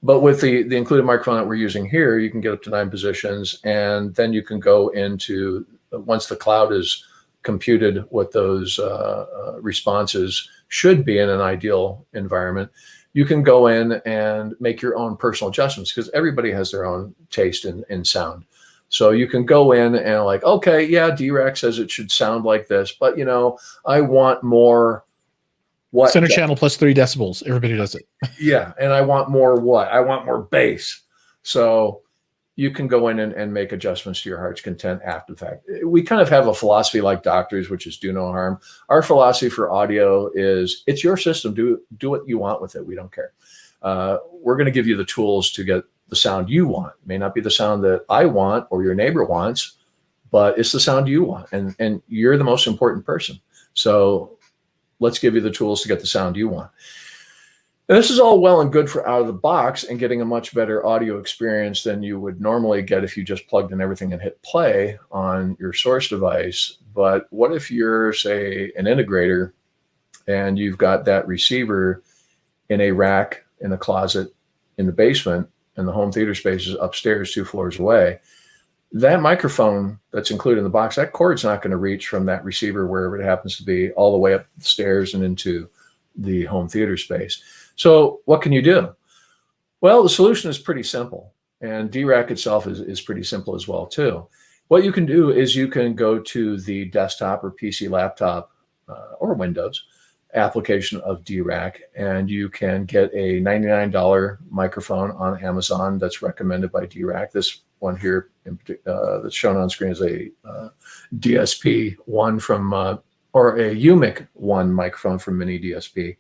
But with the included microphone that we're using here, you can get up to 9 positions, and then you can go into, once the cloud is computed what those responses should be in an ideal environment, you can go in and make your own personal adjustments, because everybody has their own taste in sound. So you can go in and like, okay, yeah, DRAC says it should sound like this, but you know, I want more what? Center channel plus 3 decibels. Everybody does it. Yeah, and I want more what? I want more bass. So you can go in and make adjustments to your heart's content after the fact. We kind of have a philosophy like doctors, which is do no harm. Our philosophy for audio is it's your system. Do what you want with it. We don't care. We're going to give you the tools to get the sound you want. It may not be the sound that I want or your neighbor wants, but it's the sound you want. And you're the most important person. So let's give you the tools to get the sound you want. And this is all well and good for out of the box and getting a much better audio experience than you would normally get if you just plugged in everything and hit play on your source device. But what if you're, say, an integrator and you've got that receiver in a rack in a closet in the basement and the home theater space is upstairs 2 floors away? That microphone that's included in the box, that cord's not going to reach from that receiver wherever it happens to be all the way up the stairs and into the home theater space. So what can you do? Well, the solution is pretty simple, and DRAC itself is pretty simple as well too. What you can do is you can go to the desktop or PC laptop or Windows application of DRAC, and you can get a $99 microphone on Amazon that's recommended by DRAC. This one here that's shown on screen is a DSP-1 from, or a UMIC-1 microphone from Mini DSP.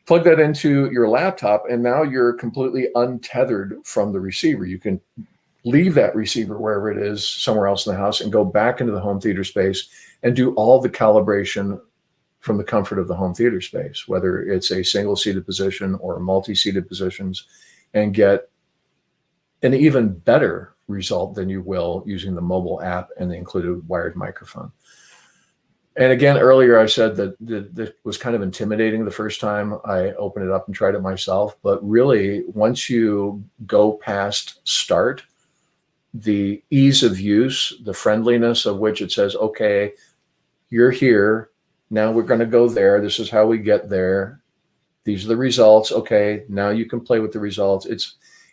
Plug that into your laptop, and now you're completely untethered from the receiver. You can leave that receiver wherever it is, somewhere else in the house, and go back into the home theater space and do all the calibration from the comfort of the home theater space, whether it's a single-seated position or multi-seated positions, and get an even better result than you will using the mobile app and the included wired microphone. And again, earlier I said that that was kind of intimidating the first time I opened it up and tried it myself. But really, once you go past start, the ease of use, the friendliness of which it says, okay, you're here. Now we're going to go there. This is how we get there. These are the results. Okay, now you can play with the results.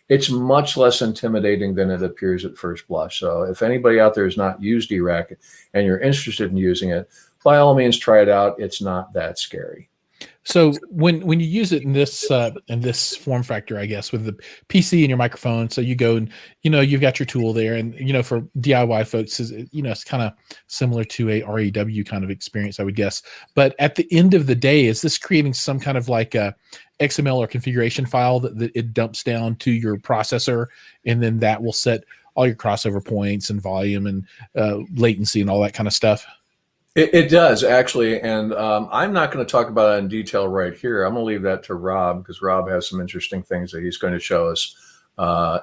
It's much less intimidating than it appears at first blush. So if anybody out there has not used DRAC and you're interested in using it, by all means, try it out. It's not that scary. So when you use it in this form factor, I guess, with the PC and your microphone, so you go and, you know, you've got your tool there, and, you know, for DIY folks, you know, it's kind of similar to a RAW kind of experience, I would guess. But at the end of the day, is this creating some kind of like a XML or configuration file that it dumps down to your processor, and then that will set all your crossover points and volume and latency and all that kind of stuff? It does, actually, and I'm not going to talk about it in detail right here. I'm going to leave that to Rob, because Rob has some interesting things that he's going to show us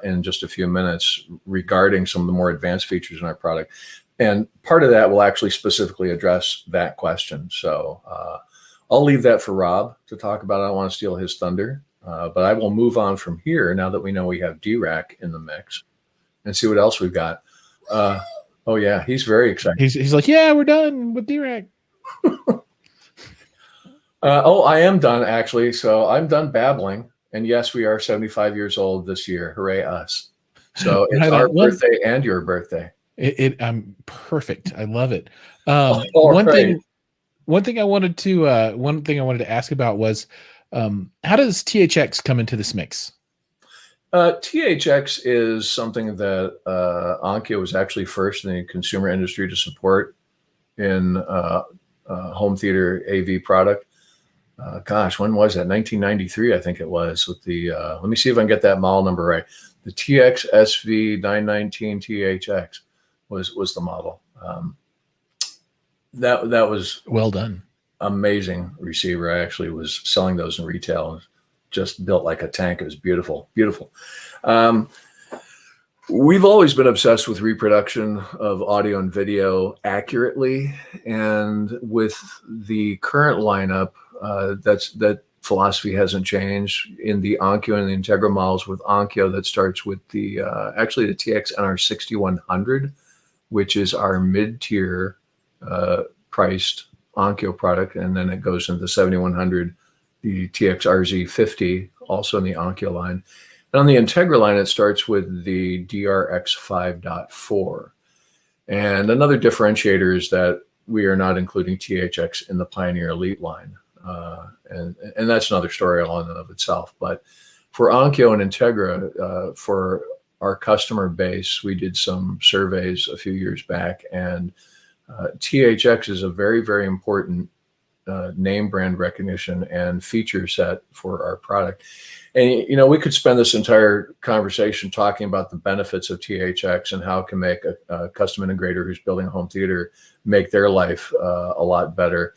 in just a few minutes regarding some of the more advanced features in our product. And part of that will actually specifically address that question. So I'll leave that for Rob to talk about. I don't want to steal his thunder, but I will move on from here now that we know we have DRAC in the mix, and see what else we've got. Oh yeah, he's very excited. He's like, yeah, we're done with DRAC. Oh, I am done, actually. So I'm done babbling. And yes, we are 75 years old this year. Hooray us. So it's our birthday and your birthday. I'm perfect. I love it. One thing I wanted to ask about was, how does THX come into this mix? THX is something that Onkyo was actually first in the consumer industry to support in home theater AV product. Gosh, when was that? 1993, I think it was. With the let me see if I can get that model number right. The TX SV 919 THX was the model. That was well done. Amazing receiver. I actually was selling those in retail. Just built like a tank. It was beautiful, beautiful. We've always been obsessed with reproduction of audio and video accurately, and with the current lineup, that philosophy hasn't changed. In the Onkyo and the Integra models with Onkyo, that starts with the actually the TX NR 6100, which is our mid-tier priced Onkyo product, and then it goes into the 7100, the TX RZ50, also in the Onkyo line. And on the Integra line, it starts with the DRX 5.4. And another differentiator is that we are not including THX in the Pioneer Elite line. And that's another story all in and of itself. But for Onkyo and Integra, for our customer base, we did some surveys a few years back, and THX is a very, very important name brand recognition and feature set for our product. And, you know, we could spend this entire conversation talking about the benefits of THX and how it can make a custom integrator who's building a home theater make their life a lot better.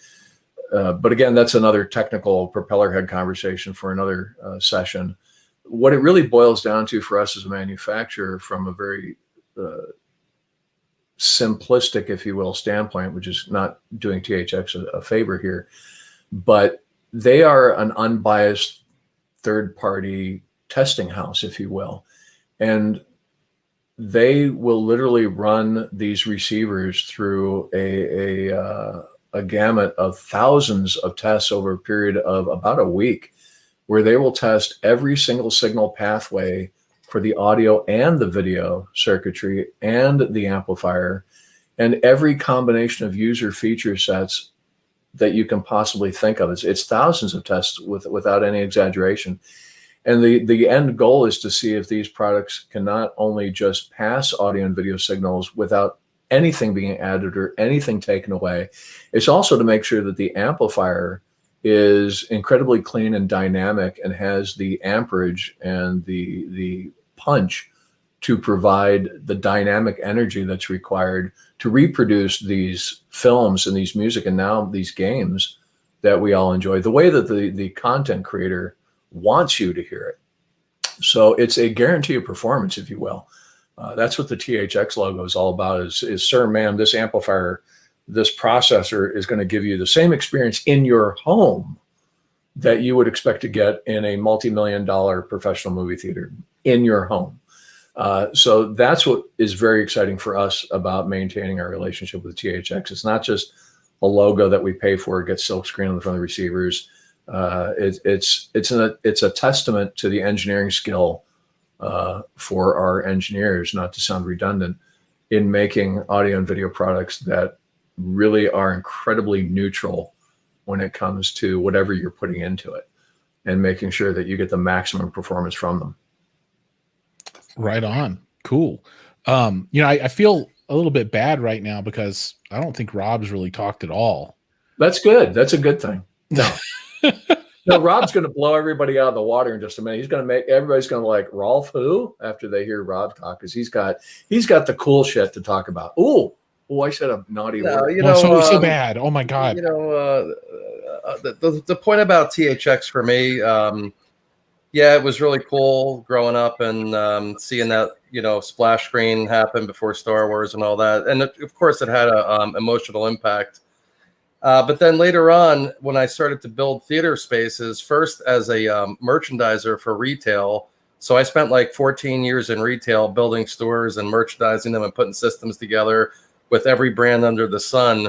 But again, that's another technical propeller head conversation for another session. What it really boils down to for us as a manufacturer, from a very simplistic, if you will, standpoint, which is not doing THX a favor here, but they are an unbiased third-party testing house, if you will, and they will literally run these receivers through a gamut of thousands of tests over a period of about a week, where they will test every single signal pathway for the audio and the video circuitry and the amplifier, and every combination of user feature sets that you can possibly think of. It's thousands of tests without any exaggeration. And the end goal is to see if these products can not only just pass audio and video signals without anything being added or anything taken away, it's also to make sure that the amplifier is incredibly clean and dynamic and has the amperage and the punch to provide the dynamic energy that's required to reproduce these films and these music and now these games that we all enjoy, the way that the content creator wants you to hear it. So it's a guarantee of performance, if you will. That's what the THX logo is all about, is sir, ma'am, this amplifier, this processor is going to give you the same experience in your home that you would expect to get in a multi-million-dollar professional movie theater in your home. So that's what is very exciting for us about maintaining our relationship with THX. It's not just a logo that we pay for, it gets silkscreen on the front of the receivers. It's a testament to the engineering skill for our engineers, not to sound redundant, in making audio and video products that really are incredibly neutral when it comes to whatever you're putting into it, and making sure that you get the maximum performance from them. Right on. Cool. You know, I feel a little bit bad right now because I don't think Rob's really talked at all. That's good. That's a good thing. No. No, Rob's going to blow everybody out of the water in just a minute. He's going to make everybody's going to like, Rolf who? After they hear Rob talk, because he's got the cool shit to talk about. Oh, I said a naughty word. You know, so bad. Oh my God. You know, the point about THX for me, yeah, it was really cool growing up and seeing that, you know, splash screen happen before Star Wars and all that. And of course it had a emotional impact. But then later on, when I started to build theater spaces, first as a merchandiser for retail. So I spent like 14 years in retail building stores and merchandising them and putting systems together with every brand under the sun.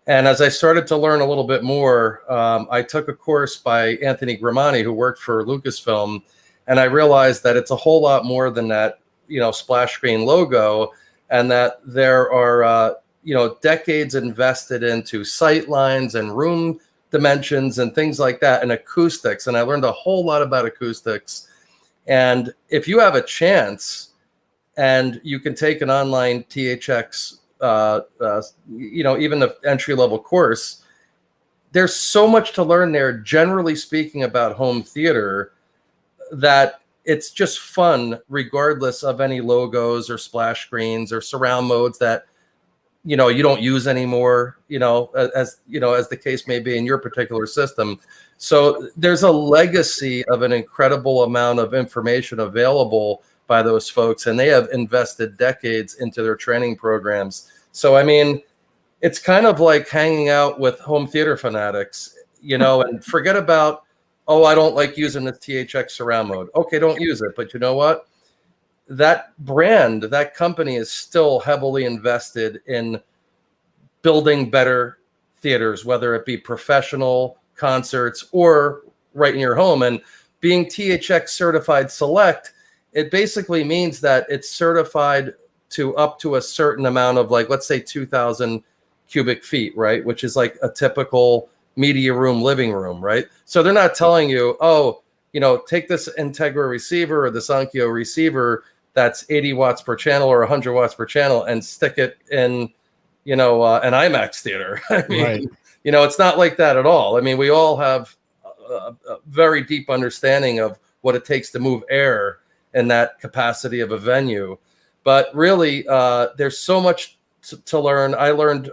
And as I started to learn a little bit more, I took a course by Anthony Gramani, who worked for Lucasfilm. And I realized that it's a whole lot more than that, you know, splash screen logo, and that there are, you know, decades invested into sight lines and room dimensions and things like that, and acoustics. And I learned a whole lot about acoustics. And if you have a chance and you can take an online THX, even the entry-level course, there's so much to learn there, generally speaking, about home theater, that it's just fun, regardless of any logos or splash screens or surround modes that, you don't use anymore, as the case may be in your particular system. So there's a legacy of an incredible amount of information available by those folks, and they have invested decades into their training programs. So, I mean, it's kind of like hanging out with Home Theater Fanatics, and forget about, oh, I don't like using the THX surround mode. Okay, don't use it. But you know what? That brand, that company is still heavily invested in building better theaters, whether it be professional concerts or right in your home. And being THX certified select, it basically means that it's certified to up to a certain amount of, like, let's say 2,000 cubic feet, right? Which is like a typical media room, living room, right? So they're not telling you, oh, take this Integra receiver or this Onkyo receiver that's 80 watts per channel or 100 watts per channel and stick it in, an IMAX theater. I mean, Right. It's not like that at all. I mean, we all have a very deep understanding of what it takes to move air in that capacity of a venue. But really, there's so much to learn. I learned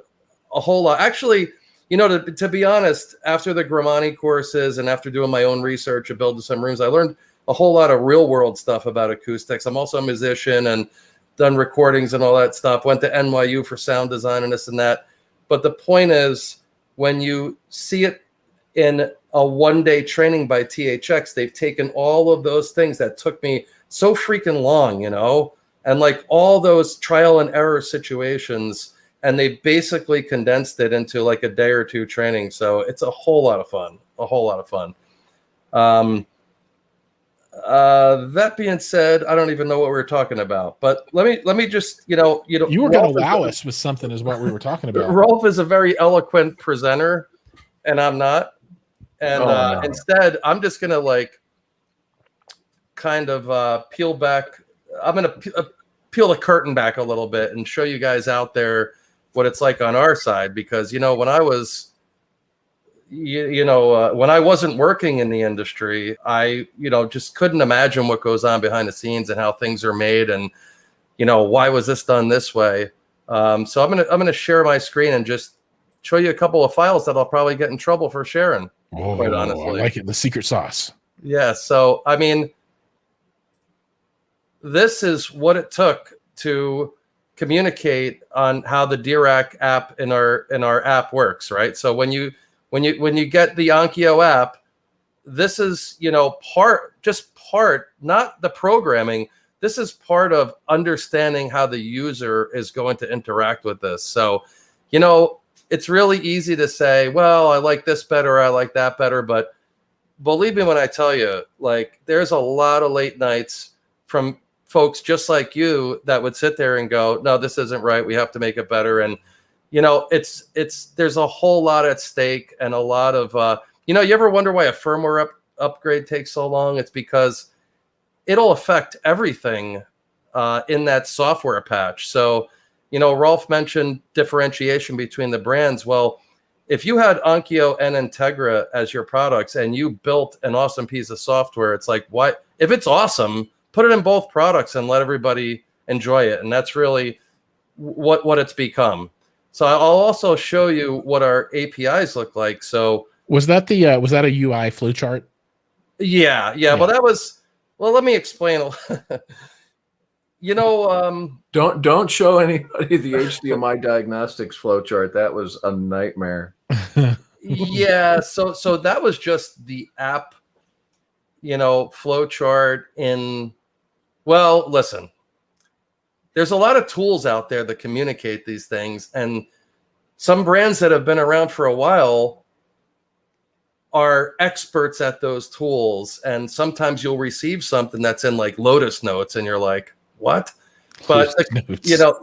a whole lot. Actually, to be honest, after the Gramani courses and after doing my own research and building some rooms, I learned a whole lot of real world stuff about acoustics. I'm also a musician and done recordings and all that stuff. Went to NYU for sound design and this and that. But the point is, when you see it in a one-day training by THX, they've taken all of those things that took me so freaking long, and like all those trial and error situations, and they basically condensed it into like a day or two training. So it's a whole lot of fun, That being said, I don't even know what we were talking about, but let me just, You were going to wow Rolf us with something is what we were talking about. Rolf is a very eloquent presenter, and I'm not. And no. Instead, I'm just going to kind of peel back. I'm going to peel the curtain back a little bit and show you guys out there what it's like on our side. Because, when I was, when I wasn't working in the industry, I, just couldn't imagine what goes on behind the scenes and how things are made. And, why was this done this way? So I'm going to share my screen and just show you a couple of files that I'll probably get in trouble for sharing. Oh, quite honestly. I like it. The secret sauce. Yeah. So, I mean, this is what it took to communicate on how the DRAC app in our app works, right? So when you get the Onkyo app, this is, part, not the programming. This is part of understanding how the user is going to interact with this. So, it's really easy to say, well, I like this better, I like that better. But believe me when I tell you, there's a lot of late nights from folks just like you that would sit there and go, no, this isn't right. We have to make it better. And, there's a whole lot at stake and a lot of, you ever wonder why a firmware upgrade takes so long? It's because it'll affect everything in that software patch. So, Rolf mentioned differentiation between the brands. Well, if you had Onkyo and Integra as your products and you built an awesome piece of software, it's like, why? If it's awesome, put it in both products and let everybody enjoy it. And that's really what it's become. So I'll also show you what our APIs look like. So was that a UI flowchart? Yeah. Well, that was, let me explain. Don't show anybody the HDMI diagnostics flowchart. That was a nightmare. Yeah. So that was just the app, flowchart in. Well, listen, there's a lot of tools out there that communicate these things, and some brands that have been around for a while are experts at those tools. And sometimes you'll receive something that's in like Lotus Notes, and you're like, what? But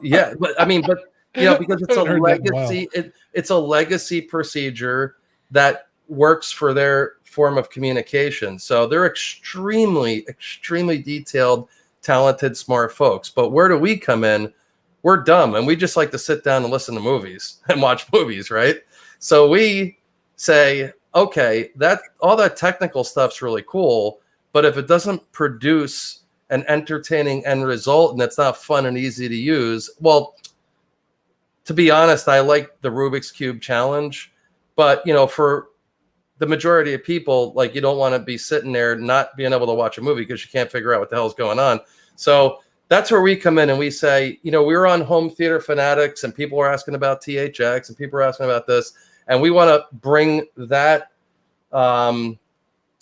yeah, but I mean, because it's a legacy, it's a legacy procedure that works for their form of communication. So they're extremely, extremely detailed, talented, smart folks. But where do we come in? We're dumb, and we just like to sit down and listen to movies and watch movies, right? So we say, okay, that all that technical stuff's really cool, but if it doesn't produce an entertaining end result and it's not fun and easy to use, well, to be honest, I like the Rubik's Cube challenge, but for the majority of people, like, you don't want to be sitting there not being able to watch a movie because you can't figure out what the hell's going on. So that's where we come in and we say, we were on Home Theater Fanatics and people were asking about THX and people were asking about this. And we want to bring that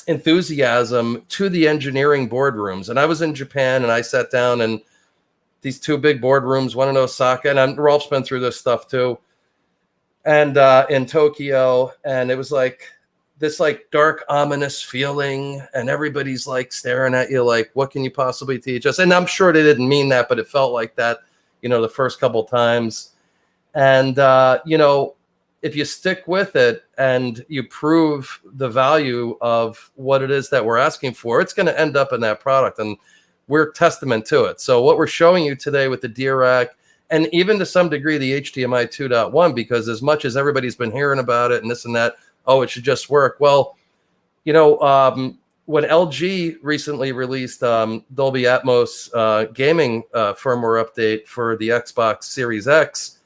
enthusiasm to the engineering boardrooms. And I was in Japan and I sat down in these two big boardrooms, one in Osaka, and Rolf's been through this stuff too, and in Tokyo. And it was like this dark, ominous feeling, and everybody's like staring at you like, what can you possibly teach us? And I'm sure they didn't mean that, but it felt like that, the first couple times. And, if you stick with it and you prove the value of what it is that we're asking for, it's going to end up in that product. And we're testament to it. So what we're showing you today with the DRAC, and even to some degree, the HDMI 2.1, because as much as everybody's been hearing about it and this and that, oh, it should just work. Well, when LG recently released Dolby Atmos gaming firmware update for the Xbox Series X,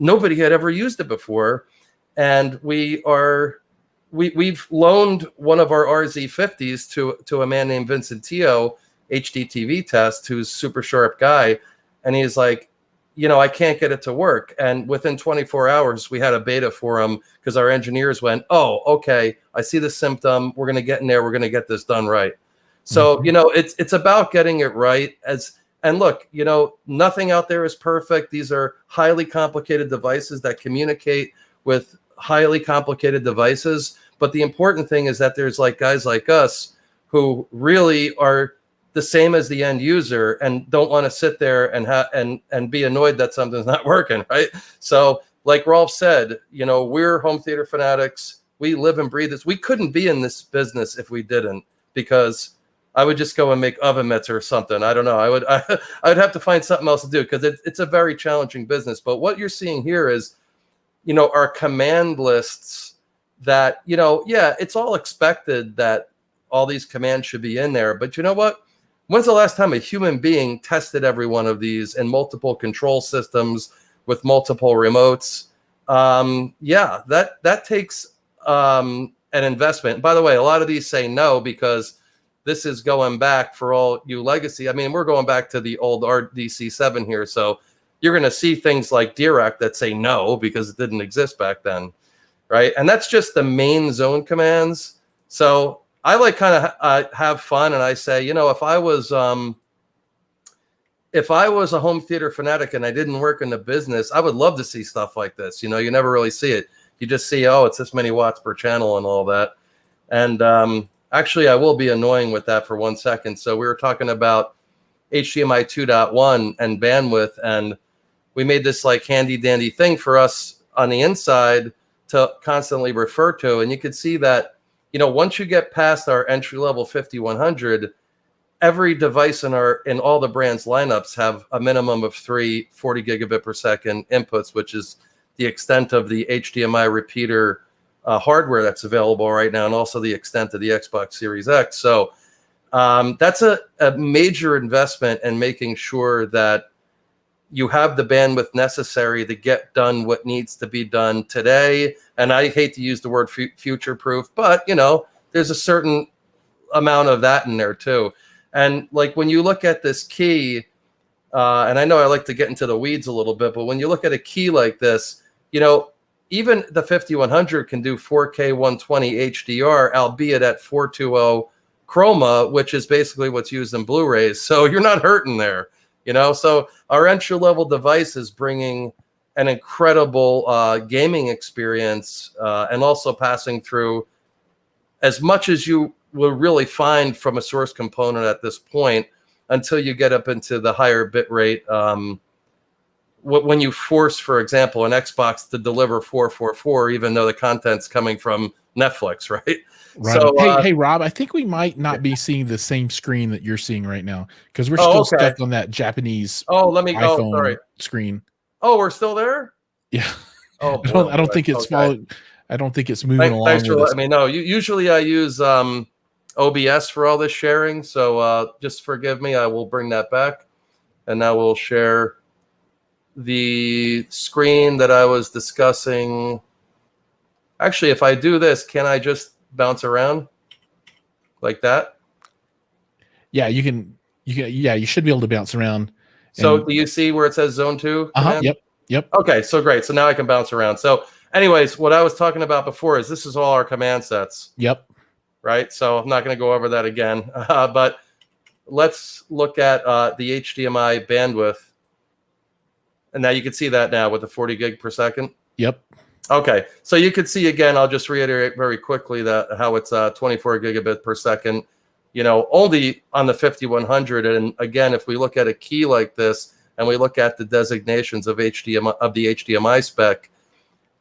nobody had ever used it before. And we've loaned one of our RZ50s to a man named Vincent Tio, HD TV test, who's super sharp guy. And he's like, I can't get it to work. And within 24 hours, we had a beta for him because our engineers went, oh, okay, I see the symptom. We're going to get in there. We're going to get this done right. So, it's about getting it right. And look, nothing out there is perfect. These are highly complicated devices that communicate with highly complicated devices. But the important thing is that there's guys like us who really are the same as the end user and don't want to sit there and be annoyed that something's not working, right? So like Rolf said, we're Home Theater Fanatics. We live and breathe this. We couldn't be in this business if we didn't, because I would just go and make oven mitts or something. I don't know. I would have to find something else to do because it's a very challenging business. But what you're seeing here is, our command lists that, it's all expected that all these commands should be in there. But you know what? When's the last time a human being tested every one of these in multiple control systems with multiple remotes? That takes an investment. By the way, a lot of these say no because this is going back for all you legacy. I mean, we're going back to the old RDC7 here. So you're going to see things like DRAC that say no because it didn't exist back then, right? And that's just the main zone commands. So I kind of have fun, and I say, if I was a home theater fanatic and I didn't work in the business, I would love to see stuff like this. You never really see it. You just see, oh, it's this many watts per channel and all that. And actually, I will be annoying with that for 1 second. So we were talking about HDMI 2.1 and bandwidth, and we made this handy dandy thing for us on the inside to constantly refer to. And you could see that, once you get past our entry level 5100, every device in all the brands lineups have a minimum of 3 40 gigabit per second inputs, which is the extent of the HDMI repeater hardware that's available right now, and also the extent of the Xbox Series X. So that's a major investment in making sure that you have the bandwidth necessary to get done what needs to be done today. And I hate to use the word future-proof, but, there's a certain amount of that in there too. And when you look at this key, and I know I like to get into the weeds a little bit, but when you look at a key like this, even the 5100 can do 4K 120 HDR, albeit at 420 chroma, which is basically what's used in Blu-rays. So you're not hurting there. So our entry-level device is bringing an incredible gaming experience and also passing through as much as you will really find from a source component at this point until you get up into the higher bit rate when you force, for example, an Xbox to deliver 444, even though the content's coming from Netflix, right? Right. So, hey, Rob, I think we might not be seeing the same screen that you're seeing right now because we're Oh, still okay. stuck on that Japanese let me go. iPhone Sorry. screen. Oh, we're still there? Yeah. Oh, boy, I don't think it's following. I don't think it's moving along. Thanks for letting me know. Usually I use OBS for all this sharing, so just forgive me. I will bring that back, and now we'll share the screen that I was discussing. Actually, if I do this, can I just bounce around like that? Yeah, you can. Yeah, you should be able to bounce around. So do you see where it says Zone 2? Yep. Okay, so great. So now I can bounce around. So anyways, what I was talking about before is this is all our command sets. Yep. Right. So I'm not going to go over that again, but let's look at the HDMI bandwidth. And now you can see that now with the 40 gig per second. Yep. Okay. So you can see again, I'll just reiterate very quickly that how it's 24 gigabit per second, only on the 5100. And again, if we look at a key like this and we look at the designations of HDMI of the HDMI spec,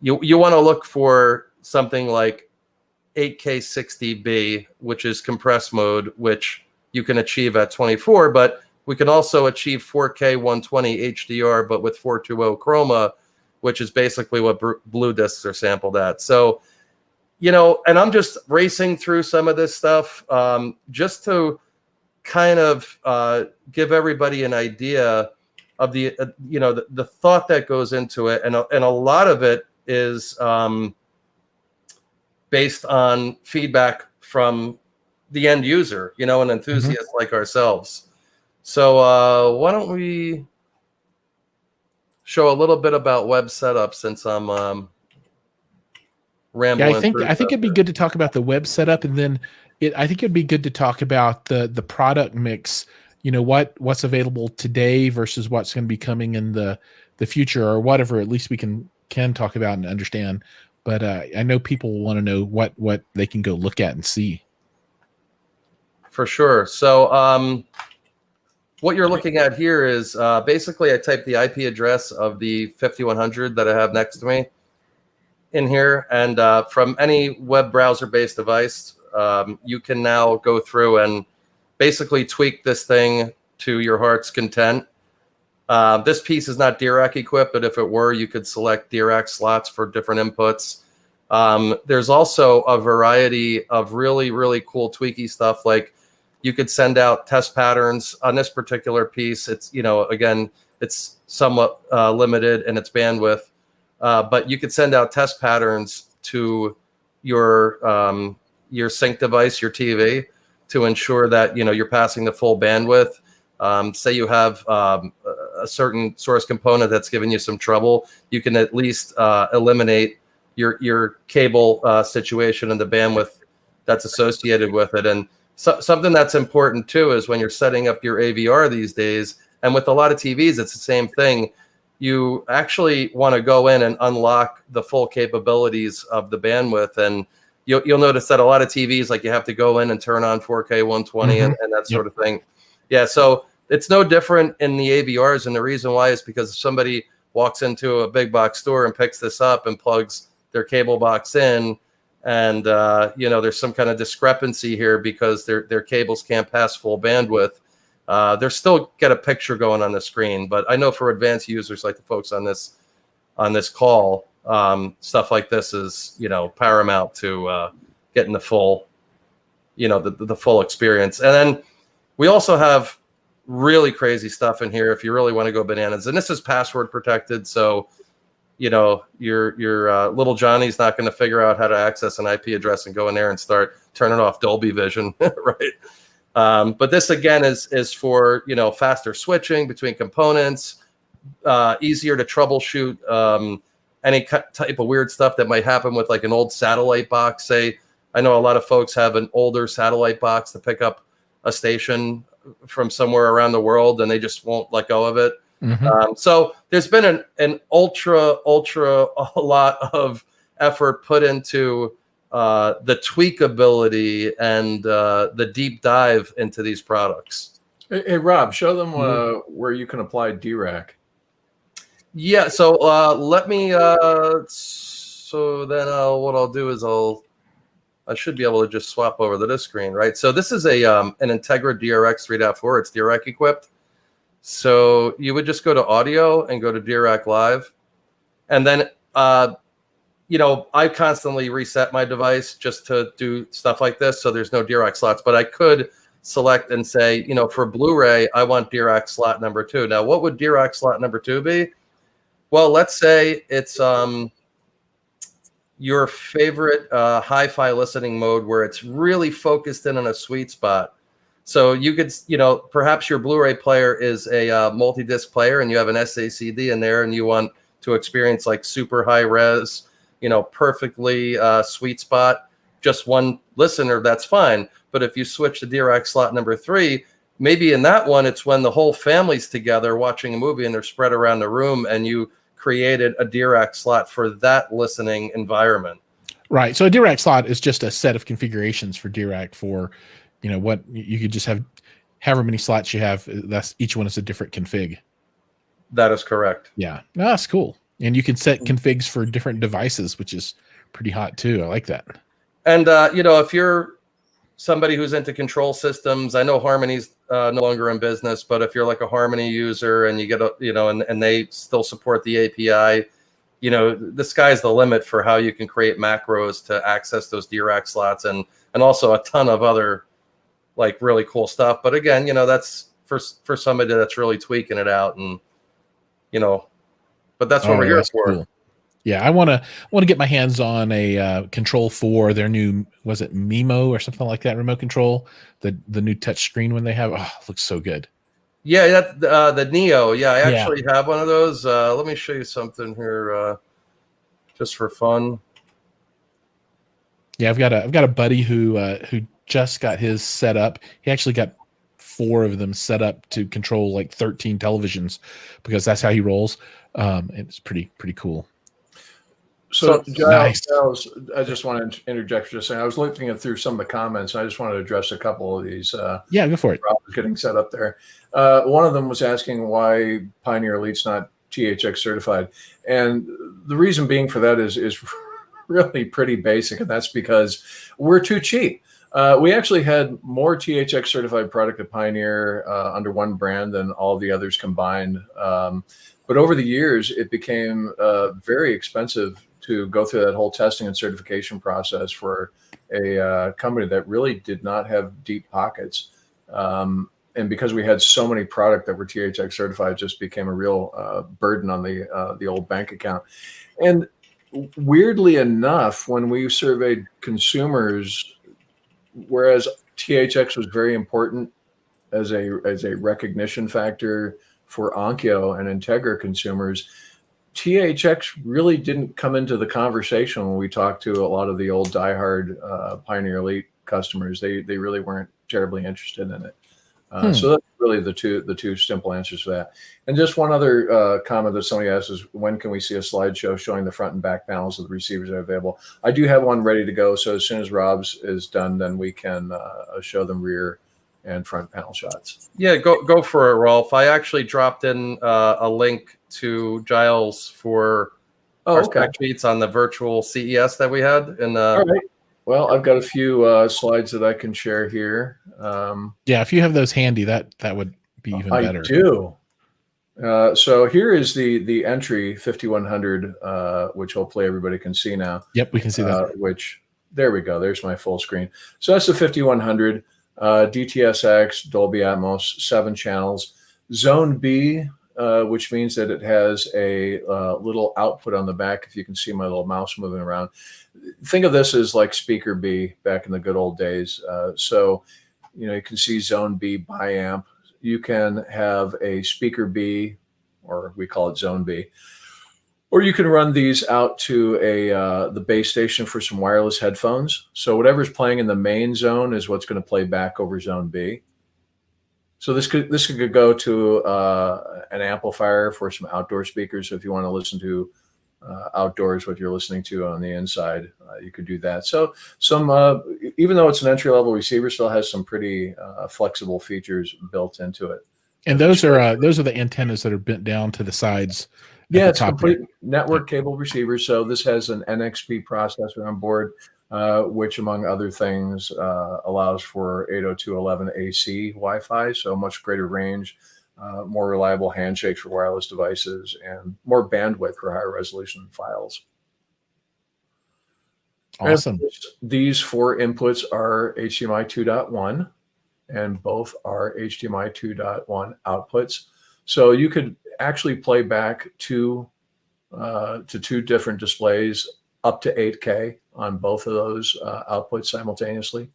you want to look for something like 8K 60B, which is compressed mode, which you can achieve at 24, but we can also achieve 4K 120 HDR, but with 420 chroma, which is basically what blue discs are sampled at. So, and I'm just racing through some of this stuff just to kind of give everybody an idea of the, the thought that goes into it. And a lot of it is based on feedback from the end user, an enthusiast like ourselves. So why don't we show a little bit about web setup since I'm rambling. Yeah, I think it'd be good to talk about the web setup, and then I think it'd be good to talk about the product mix. What's available today versus what's going to be coming in the future, or whatever. At least we can talk about and understand. But I know people want to know what they can go look at and see. For sure. So what you're looking at here is basically I typed the IP address of the 5100 that I have next to me in here. And from any web browser-based device, you can now go through and basically tweak this thing to your heart's content. This piece is not DRAC equipped, but if it were, you could select DRAC slots for different inputs. There's also a variety of really, really cool tweaky stuff. Like you could send out test patterns on this particular piece. It's, again, it's somewhat limited in its bandwidth, but you could send out test patterns to your sync device, your TV, to ensure that, you're passing the full bandwidth. Say you have a certain source component that's giving you some trouble, you can at least eliminate your cable situation and the bandwidth that's associated with it. And something that's important too is when you're setting up your AVR these days, and with a lot of TVs, it's the same thing. You actually want to go in and unlock the full capabilities of the bandwidth. And you'll notice that a lot of TVs, like you have to go in and turn on 4K 120 and that sort of thing. Yeah, so it's no different in the AVRs. And the reason why is because if somebody walks into a big box store and picks this up and plugs their cable box in, and there's some kind of discrepancy here because their cables can't pass full bandwidth, they'll still get a picture going on the screen. But I know for advanced users like the folks on this call, stuff like this is paramount to getting the full the full experience. And then we also have really crazy stuff in here if you really want to go bananas. And this is password protected, so your little Johnny's not going to figure out how to access an IP address and go in there and start turning off Dolby Vision, right? But this again is for faster switching between components, easier to troubleshoot any type of weird stuff that might happen with like an old satellite box. Say, I know a lot of folks have an older satellite box to pick up a station from somewhere around the world, and they just won't let go of it. So there's been an ultra a lot of effort put into the tweakability and the deep dive into these products. Hey Rob, show them where you can apply DRAC. Yeah. So let me. So then what I'll do is I should be able to just swap over to this screen, right? So this is an Integra DRX 3.4. It's DRAC equipped. So you would just go to audio and go to DRAC Live, and then you know, I constantly reset my device just to do stuff like this. So there's no DRAC slots, but I could select and say, you know, for Blu-ray, I want DRAC slot number 2. Now, what would DRAC slot number 2 be? Well, let's say it's your favorite hi-fi listening mode where it's really focused in on a sweet spot. So you could, you know, perhaps your Blu-ray player is a multi-disc player and you have an SACD in there and you want to experience like super high res, you know, perfectly sweet spot, just one listener, that's fine. But if you switch to DRAC slot number 3, maybe in that one, it's when the whole family's together watching a movie and they're spread around the room and you created a DRAC slot for that listening environment. Right. So a DRAC slot is just a set of configurations for DRAC for, you know, what you could just have however many slots you have. That's each one is a different config. That is correct. Yeah. No, that's cool. And you can set configs for different devices, which is pretty hot too. I like that. And, you know, if you're somebody who's into control systems, I know Harmony's no longer in business, but if you're like a Harmony user and you get, you know, and they still support the API, you know, the sky's the limit for how you can create macros to access those DRAC slots and also a ton of other like really cool stuff. But again, you know, that's for somebody that's really tweaking it out and, you know, but that's what we're here for. Cool. Yeah, I want to get my hands on a Control 4, their new, was it Mimo or something like that, remote control, the new touch screen one they have. Oh, it looks so good. Yeah, that's the Neo. Yeah, I actually have one of those. Let me show you something here, just for fun. Yeah, I've got a buddy who just got his set up. He actually got 4 of them set up to control like 13 televisions because that's how he rolls. It's pretty cool. So nice. Giles, I just want to interject for just a second. I was looking through some of the comments, and I just wanted to address a couple of these. Yeah, go for it. Getting set up there. One of them was asking why Pioneer Elite's not THX certified, and the reason being for that is really pretty basic, and that's because we're too cheap. We actually had more THX certified product at Pioneer under one brand than all the others combined. But over the years, it became very expensive to go through that whole testing and certification process for a company that really did not have deep pockets. And because we had so many product that were THX certified, it just became a real burden on the old bank account. And weirdly enough, when we surveyed consumers, whereas THX was very important as a recognition factor for Onkyo and Integra consumers, THX really didn't come into the conversation when we talked to a lot of the old diehard Pioneer Elite customers. They really weren't terribly interested in it. So that's really the two simple answers to that. And just one other comment that somebody asked is, when can we see a slideshow showing the front and back panels of the receivers that are available? I do have one ready to go. So as soon as Rob's is done, then we can show them rear and front panel shots. Yeah, go for it, Rolf. I actually dropped in a link to Giles for our spec sheets on the virtual CES that we had. And all right. Well, I've got a few slides that I can share here. Yeah, if you have those handy, that would be even better. I do. So here is the entry 5100, which hopefully everybody can see now. Yep, we can see that. Which, there we go. There's my full screen. So that's the 5100, DTSX, Dolby Atmos, 7 channels. Zone B, which means that it has a little output on the back. If you can see my little mouse moving around. Think of this as like speaker B back in the good old days. So, you know, you can see Zone B biamp. You can have a speaker B, or we call it Zone B, or you can run these out to the base station for some wireless headphones. So whatever's playing in the main zone is what's going to play back over Zone B. So this could go to an amplifier for some outdoor speakers. So if you want to listen to outdoors what you're listening to on the inside, you could do that. So some even though it's an entry-level receiver, still has some pretty flexible features built into it. And those are the antennas that are bent down to the sides Yeah, the it's top there. complete network cable receiver. So this has an NXP processor on board, which, among other things, allows for 802.11 AC Wi-Fi, so much greater range, more reliable handshakes for wireless devices, and more bandwidth for higher resolution files. Awesome. And these 4 inputs are HDMI 2.1, and both are HDMI 2.1 outputs. So you could actually play back to 2 different displays up to 8K on both of those outputs simultaneously.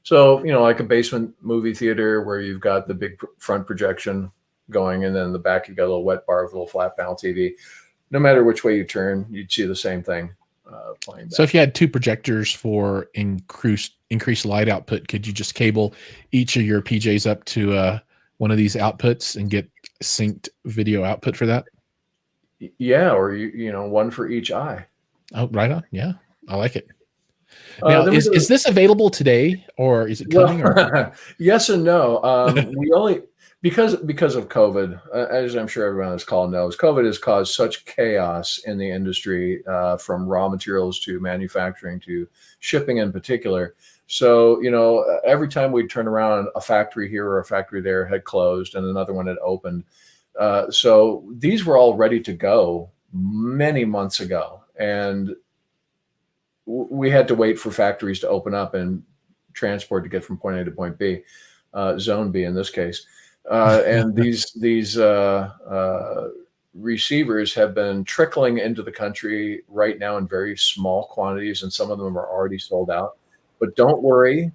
So, like a basement movie theater where you've got the big front projection going, and then in the back you've got a little wet bar with a little flat panel TV. No matter which way you turn, you'd see the same thing playing back. So if you had 2 projectors for increased light output, could you just cable each of your PJs up to one of these outputs and get synced video output for that? Yeah, or one for each eye. Oh, right on. Yeah, I like it. Now, is this available today, or is it coming? Well, yes and no. We only because of COVID, as I'm sure everyone on this call knows, COVID has caused such chaos in the industry, from raw materials to manufacturing to shipping in particular. So, every time we'd turn around, a factory here or a factory there had closed and another one had opened. So these were all ready to go many months ago, and we had to wait for factories to open up and transport to get from point A to point B, zone B in this case. And these receivers have been trickling into the country right now in very small quantities, and some of them are already sold out. But don't worry,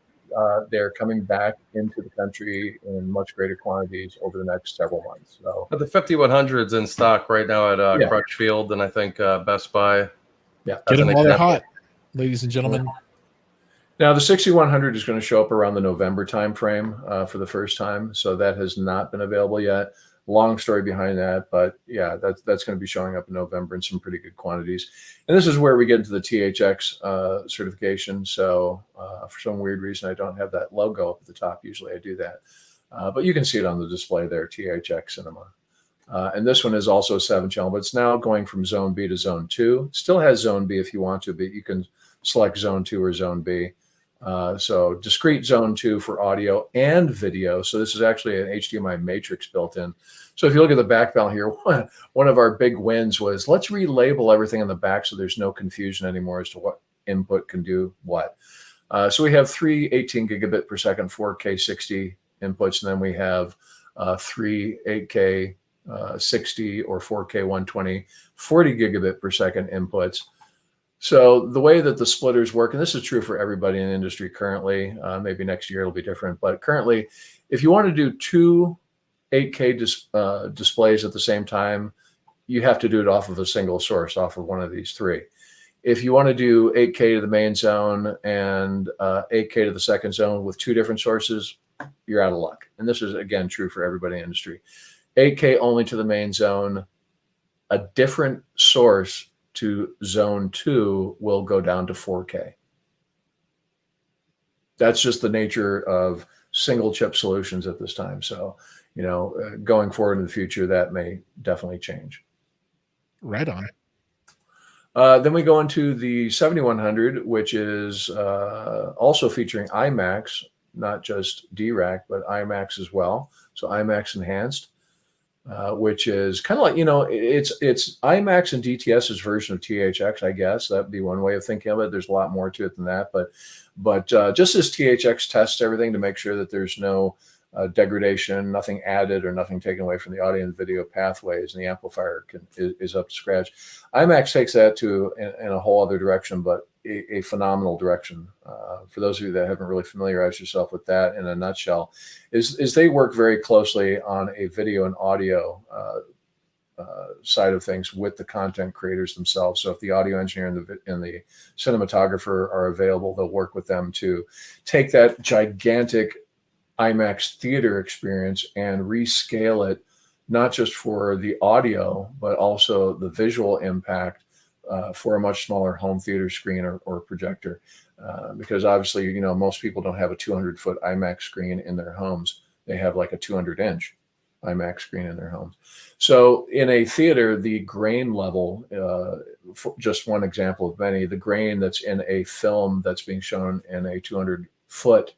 they're coming back into the country in much greater quantities over the next several months. So, But the 5100's in stock right now at Crutchfield, and I think Best Buy. Yeah, get them while they're hot, ladies and gentlemen. Now the 6100 is going to show up around the November timeframe for the first time, so that has not been available yet. Long story behind that, but yeah, that's going to be showing up in November in some pretty good quantities. And this is where we get into the THX certification. So for some weird reason, I don't have that logo up at the top. Usually I do that, but you can see it on the display there, THX Cinema. And this one is also 7-channel, but it's now going from Zone B to Zone 2. It still has Zone B if you want to, but you can select Zone 2 or Zone B. So discrete Zone 2 for audio and video. So this is actually an HDMI matrix built in. So if you look at the back panel here, one of our big wins was let's relabel everything in the back so there's no confusion anymore as to what input can do what. So we have 3 18 gigabit per second 4K 60 inputs, and then we have 3 8K 60 or 4K 120 40 gigabit per second inputs. So the way that the splitters work, and this is true for everybody in the industry currently, maybe next year it'll be different, but currently, if you want to do 2 8K displays at the same time, you have to do it off of a single source, off of one of these 3. If you want to do 8K to the main zone and 8K to the second zone with 2 different sources, you're out of luck. And this is, again, true for everybody in the industry. 8K only to the main zone, a different source to Zone 2 will go down to 4K. That's just the nature of single chip solutions at this time. So, going forward in the future, that may definitely change. Right on. Then we go into the 7100, which is also featuring IMAX, not just DRAC, but IMAX as well. So IMAX enhanced. Which is kind of like, it's IMAX and DTS's version of THX, I guess. That'd be one way of thinking of it. There's a lot more to it than that. But just as THX tests everything to make sure that there's no degradation, nothing added or nothing taken away from the audio and video pathways, and the amplifier is up to scratch, IMAX takes that to in a whole other direction, but a phenomenal direction. For those of you that haven't really familiarized yourself with that in a nutshell, is they work very closely on a video and audio side of things with the content creators themselves. So if the audio engineer and the cinematographer are available, they'll work with them to take that gigantic IMAX theater experience and rescale it, not just for the audio, but also the visual impact for a much smaller home theater screen or projector. Because obviously, most people don't have a 200-foot IMAX screen in their homes. They have like a 200-inch IMAX screen in their homes. So in a theater, the grain level, just one example of many, the grain that's in a film that's being shown in a 200-foot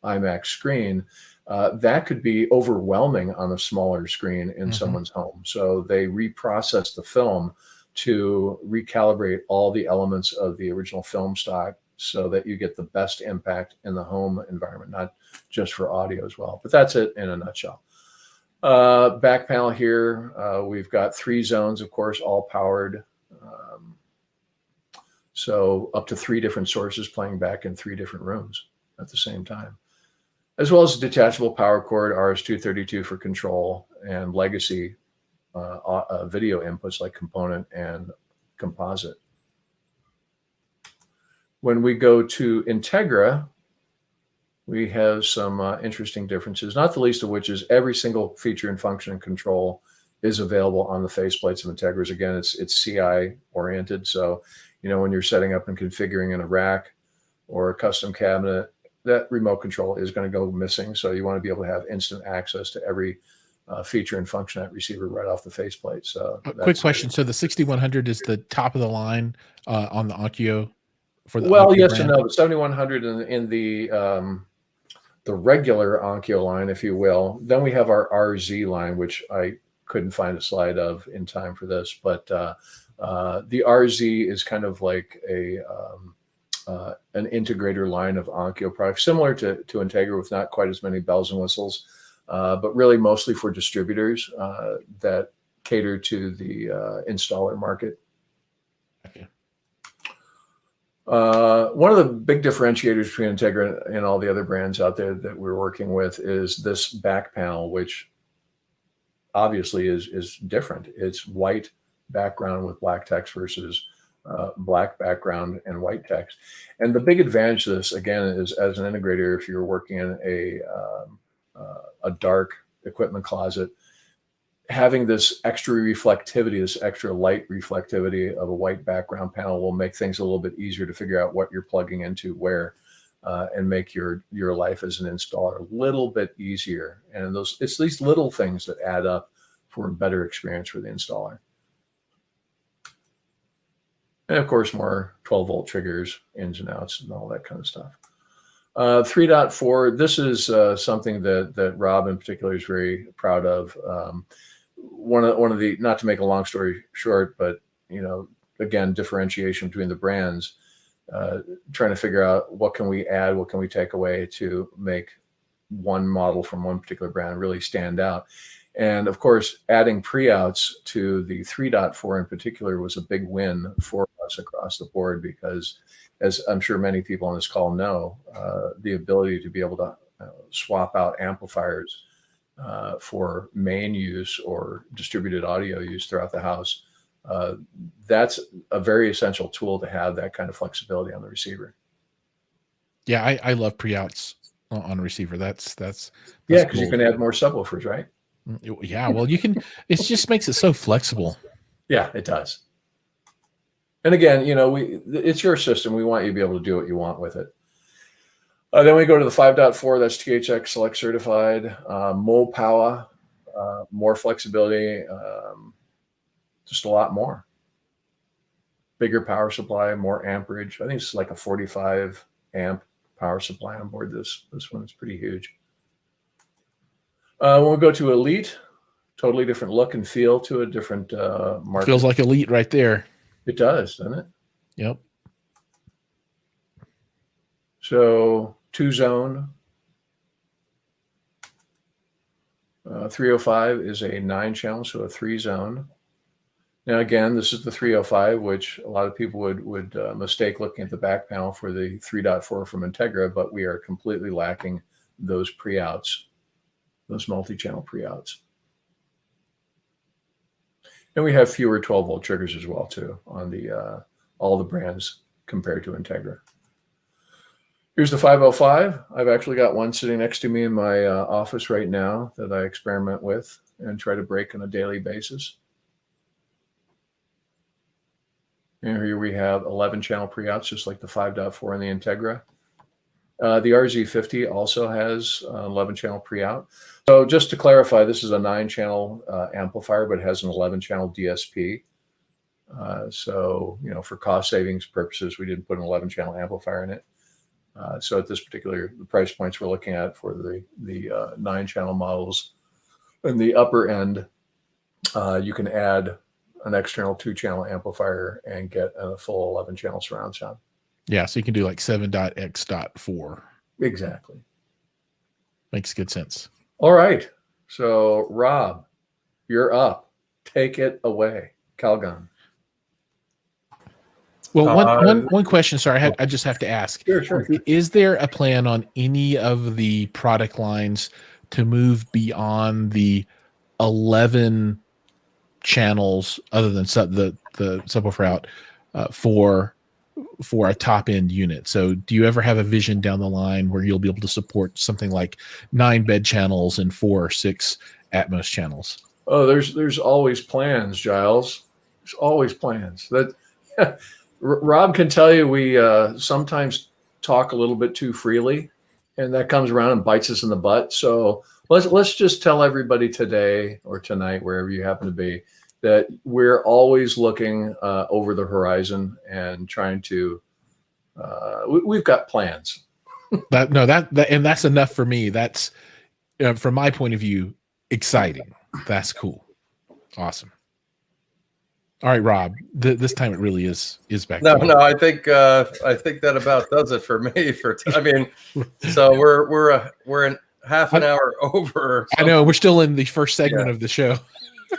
IMAX screen, that could be overwhelming on a smaller screen in someone's home. So they reprocess the film to recalibrate all the elements of the original film stock so that you get the best impact in the home environment, not just for audio as well. But that's it in a nutshell. Back panel here, we've got 3 zones, of course, all powered. So up to 3 different sources playing back in 3 different rooms at the same time, as well as detachable power cord, RS-232 for control, and legacy video inputs like component and composite. When we go to Integra, we have some interesting differences, not the least of which is every single feature and function and control is available on the faceplates of Integras. Again, it's CI oriented. So, you know, when you're setting up and configuring in a rack or a custom cabinet, that remote control is going to go missing. So you want to be able to have instant access to every feature and function at receiver right off the faceplate. So quick question. So the 6100 is the top of the line on the Onkyo for the well, Onkyo yes brand? and no. The 7100 in the regular Onkyo line, if you will. Then we have our RZ line, which I couldn't find a slide of in time for this, but the RZ is kind of like an integrator line of Onkyo products, similar to Integra, with not quite as many bells and whistles, but really mostly for distributors that cater to the installer market. Okay. One of the big differentiators between Integra and all the other brands out there that we're working with is this back panel, which obviously is different. It's white background with black text versus black background and white text. And the big advantage of this, again, is as an integrator, if you're working in a dark equipment closet, having this extra reflectivity, this extra light reflectivity of a white background panel will make things a little bit easier to figure out what you're plugging into where, and make your life as an installer a little bit easier. And it's these little things that add up for a better experience for the installer. And of course, more 12-volt triggers, ins and outs, and all that kind of stuff. 3.4, this is something that Rob in particular is very proud of. One of the, not to make a long story short, but, you know, again, differentiation between the brands, trying to figure out what can we add, what can we take away to make one model from one particular brand really stand out. And of course, adding pre-outs to the 3.4 in particular was a big win for us across the board, because as I'm sure many people on this call know, the ability to be able to swap out amplifiers for main use or distributed audio use throughout the house, that's a very essential tool to have that kind of flexibility on the receiver. Yeah, I love pre-outs on a receiver. That's yeah, because cool. you can add more subwoofers, right? Yeah, well, you can. It just makes it so flexible. Yeah, it does. And again, you know, it's your system. We want you to be able to do what you want with it. Then we go to the 5.4. That's THX Select certified. More power, more flexibility, just a lot more. Bigger power supply, more amperage. I think it's like a 45 amp power supply on board this one. Is pretty huge. When we go to Elite, totally different look and feel to a different market. Feels like Elite right there. It does, doesn't it? Yep. So 2-zone. 305 is a 9-channel, so a 3-zone. Now again, this is the 305, which a lot of people would mistake looking at the back panel for the 3.4 from Integra, but we are completely lacking those pre-outs, those multi-channel pre-outs. And we have fewer 12-volt triggers as well too on the all the brands compared to Integra. Here's the 505. I've actually got one sitting next to me in my office right now that I experiment with and try to break on a daily basis. And here we have 11-channel pre-outs, just like the 5.4 and the Integra. The RZ50 also has 11-channel pre-out. So just to clarify, this is a 9-channel amplifier, but it has an 11-channel DSP. So, for cost savings purposes, we didn't put an 11-channel amplifier in it. So at this particular, the price points we're looking at for the 9-channel models, in the upper end, you can add an external 2-channel amplifier and get a full 11-channel surround sound. Yeah, so you can do like 7.x.4. Exactly. Makes good sense. All right. So, Rob, you're up. Take it away. Calgon. Well, one question. Sorry, I just have to ask. Sure. Is there a plan on any of the product lines to move beyond the 11 channels, other than the subwoofer out, for a top end unit? So, do you ever have a vision down the line where you'll be able to support something like 9 bed channels and 4 or 6 Atmos channels? Oh, there's always plans, Giles. There's always plans. That Rob can tell you we sometimes talk a little bit too freely, and that comes around and bites us in the butt. So let's just tell everybody today or tonight, wherever you happen to be, that we're always looking over the horizon and trying to. We've got plans. And that's enough for me. That's from my point of view, exciting. That's cool. Awesome. All right, Rob. This time it really is back. No. I think that about does it for me. So we're in half an hour over. I know we're still in the first segment of the show.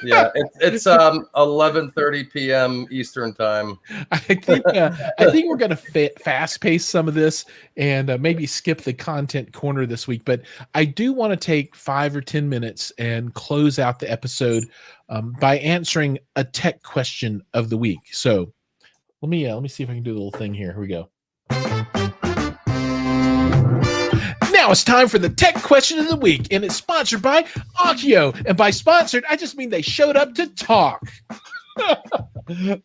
Yeah, it's 11:30 p.m. Eastern time. I think we're going to fast pace some of this and maybe skip the content corner this week. But I do want to take 5 or 10 minutes and close out the episode by answering a tech question of the week. So let me see if I can do a little thing here. Here we go. Now it's time for the tech question of the week, and it's sponsored by Onkyo. And by sponsored, I just mean they showed up to talk.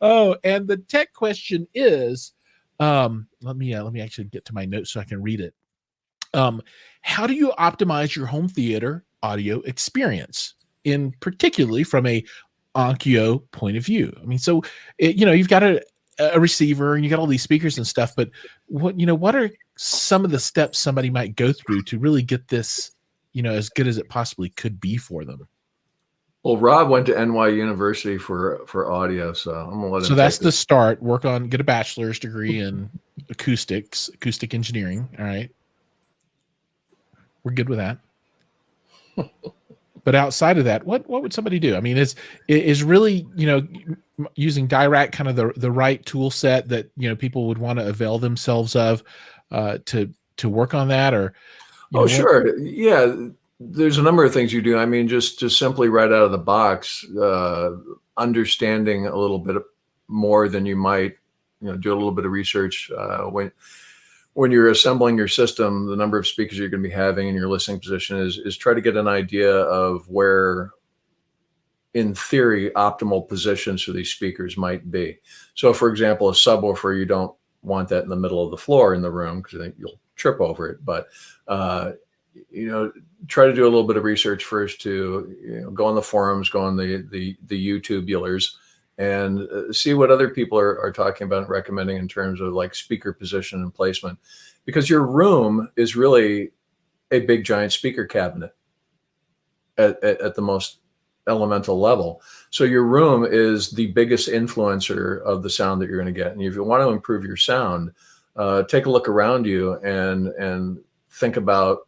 Oh, and the tech question is, let me actually get to my notes so I can read it. How do you optimize your home theater audio experience, in particularly from a Onkyo point of view? I mean, so you've got a receiver and you got all these speakers and stuff, but what are some of the steps somebody might go through to really get this, as good as it possibly could be for them? Well, Rob went to NY University for audio, so I'm gonna let him. So that's the start. Get a bachelor's degree in acoustic engineering. All right, we're good with that. But outside of that, what would somebody do? I mean, is really using DRAC kind of the right tool set that people would want to avail themselves of to work on that, or sure, yeah. There's a number of things you do. I mean, just simply right out of the box, understanding a little bit more than you might, do a little bit of research when you're assembling your system. The number of speakers you're going to be having in your listening position is try to get an idea of where, in theory, optimal positions for these speakers might be. So, for example, a subwoofer, you don't want that in the middle of the floor in the room because I think you'll trip over it. But try to do a little bit of research first to go on the forums, go on the YouTubulars, and see what other people are talking about and recommending in terms of like speaker position and placement, because your room is really a big giant speaker cabinet at the most elemental level. So your room is the biggest influencer of the sound that you're going to get. And if you want to improve your sound, take a look around you and think about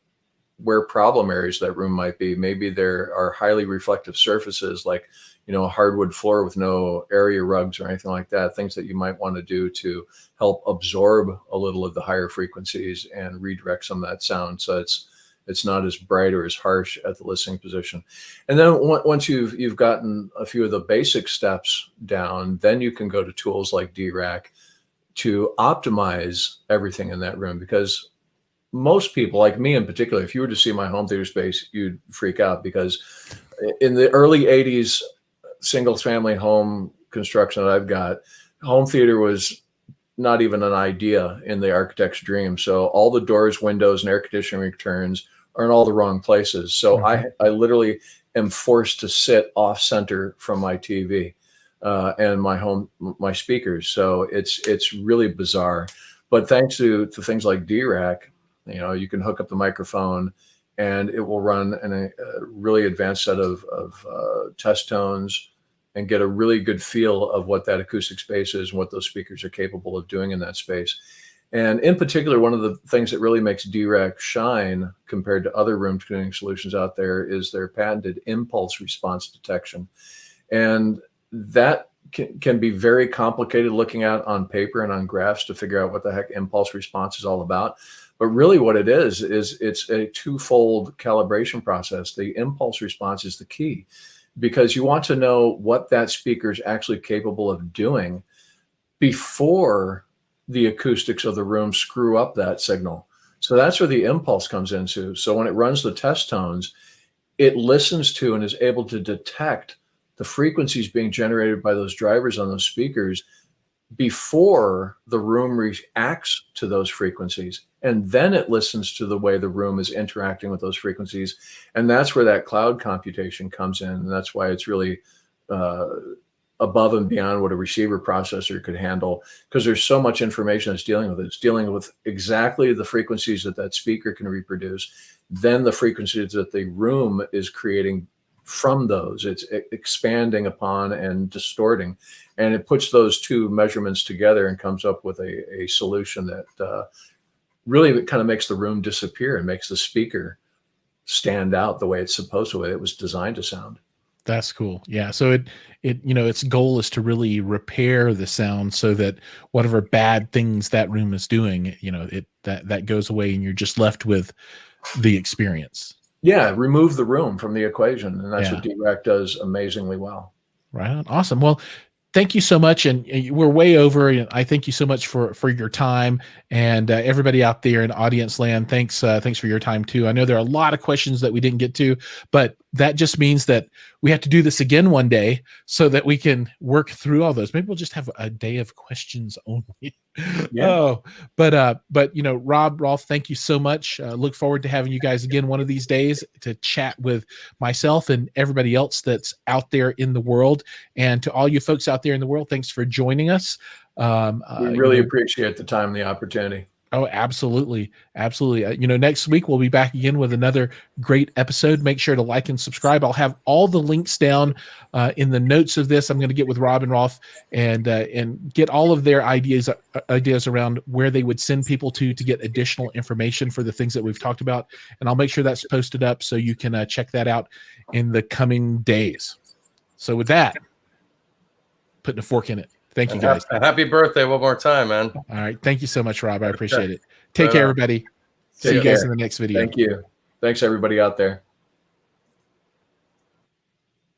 where problem areas that room might be. Maybe there are highly reflective surfaces like, a hardwood floor with no area rugs or anything like that, things that you might want to do to help absorb a little of the higher frequencies and redirect some of that sound so it's not as bright or as harsh at the listening position. And then once you've gotten a few of the basic steps down, then you can go to tools like DRAC to optimize everything in that room, because most people, like me in particular, if you were to see my home theater space, you'd freak out, because in the early 80s single family home construction that I've got, home theater was not even an idea in the architect's dream. So all the doors, windows, and air conditioning returns are in all the wrong places. So I literally am forced to sit off center from my TV and my speakers. So it's really bizarre. But thanks to things like DRAC, you can hook up the microphone and it will run a really advanced set of test tones and get a really good feel of what that acoustic space is and what those speakers are capable of doing in that space. And in particular, one of the things that really makes DRAC shine compared to other room tuning solutions out there is their patented impulse response detection. And that can be very complicated looking at on paper and on graphs to figure out what the heck impulse response is all about. But really what it is it's a twofold calibration process. The impulse response is the key, because you want to know what that speaker is actually capable of doing before the acoustics of the room screw up that signal. So that's where the impulse comes into. So when it runs the test tones, it listens to and is able to detect the frequencies being generated by those drivers on those speakers before the room reacts to those frequencies. And then it listens to the way the room is interacting with those frequencies. And that's where that cloud computation comes in. And that's why it's really above and beyond what a receiver processor could handle, because there's so much information it's dealing with. It's dealing with exactly the frequencies that speaker can reproduce, then the frequencies that the room is creating from those. It's expanding upon and distorting. And it puts those two measurements together and comes up with a solution that really kind of makes the room disappear and makes the speaker stand out the way it's supposed to, the way it was designed to sound. That's cool. Yeah. So its goal is to really repair the sound so that whatever bad things that room is doing, that goes away and you're just left with the experience. Yeah. Remove the room from the equation. And that's what DRAC does amazingly well. Right on. Awesome. Well, thank you so much. And we're way over. And I thank you so much for your time, and everybody out there in audience land. Thanks for your time too. I know there are a lot of questions that we didn't get to, but that just means that we have to do this again one day so that we can work through all those. Maybe we'll just have a day of questions only. Yeah. Oh, but Rob, Rolf, thank you so much. Look forward to having you guys again one of these days to chat with myself and everybody else that's out there in the world. And to all you folks out there in the world, thanks for joining us. We really appreciate the time and the opportunity. Oh, absolutely. Absolutely. Next week we'll be back again with another great episode. Make sure to like and subscribe. I'll have all the links down in the notes of this. I'm going to get with Rob and Rolf and get all of their ideas around where they would send people to get additional information for the things that we've talked about. And I'll make sure that's posted up so you can check that out in the coming days. So with that, putting a fork in it. Thank you, guys. Happy birthday one more time, man. All right. Thank you so much, Rob. I appreciate it. Take care, everybody. See you guys in the next video. Thank you. Thanks, everybody out there.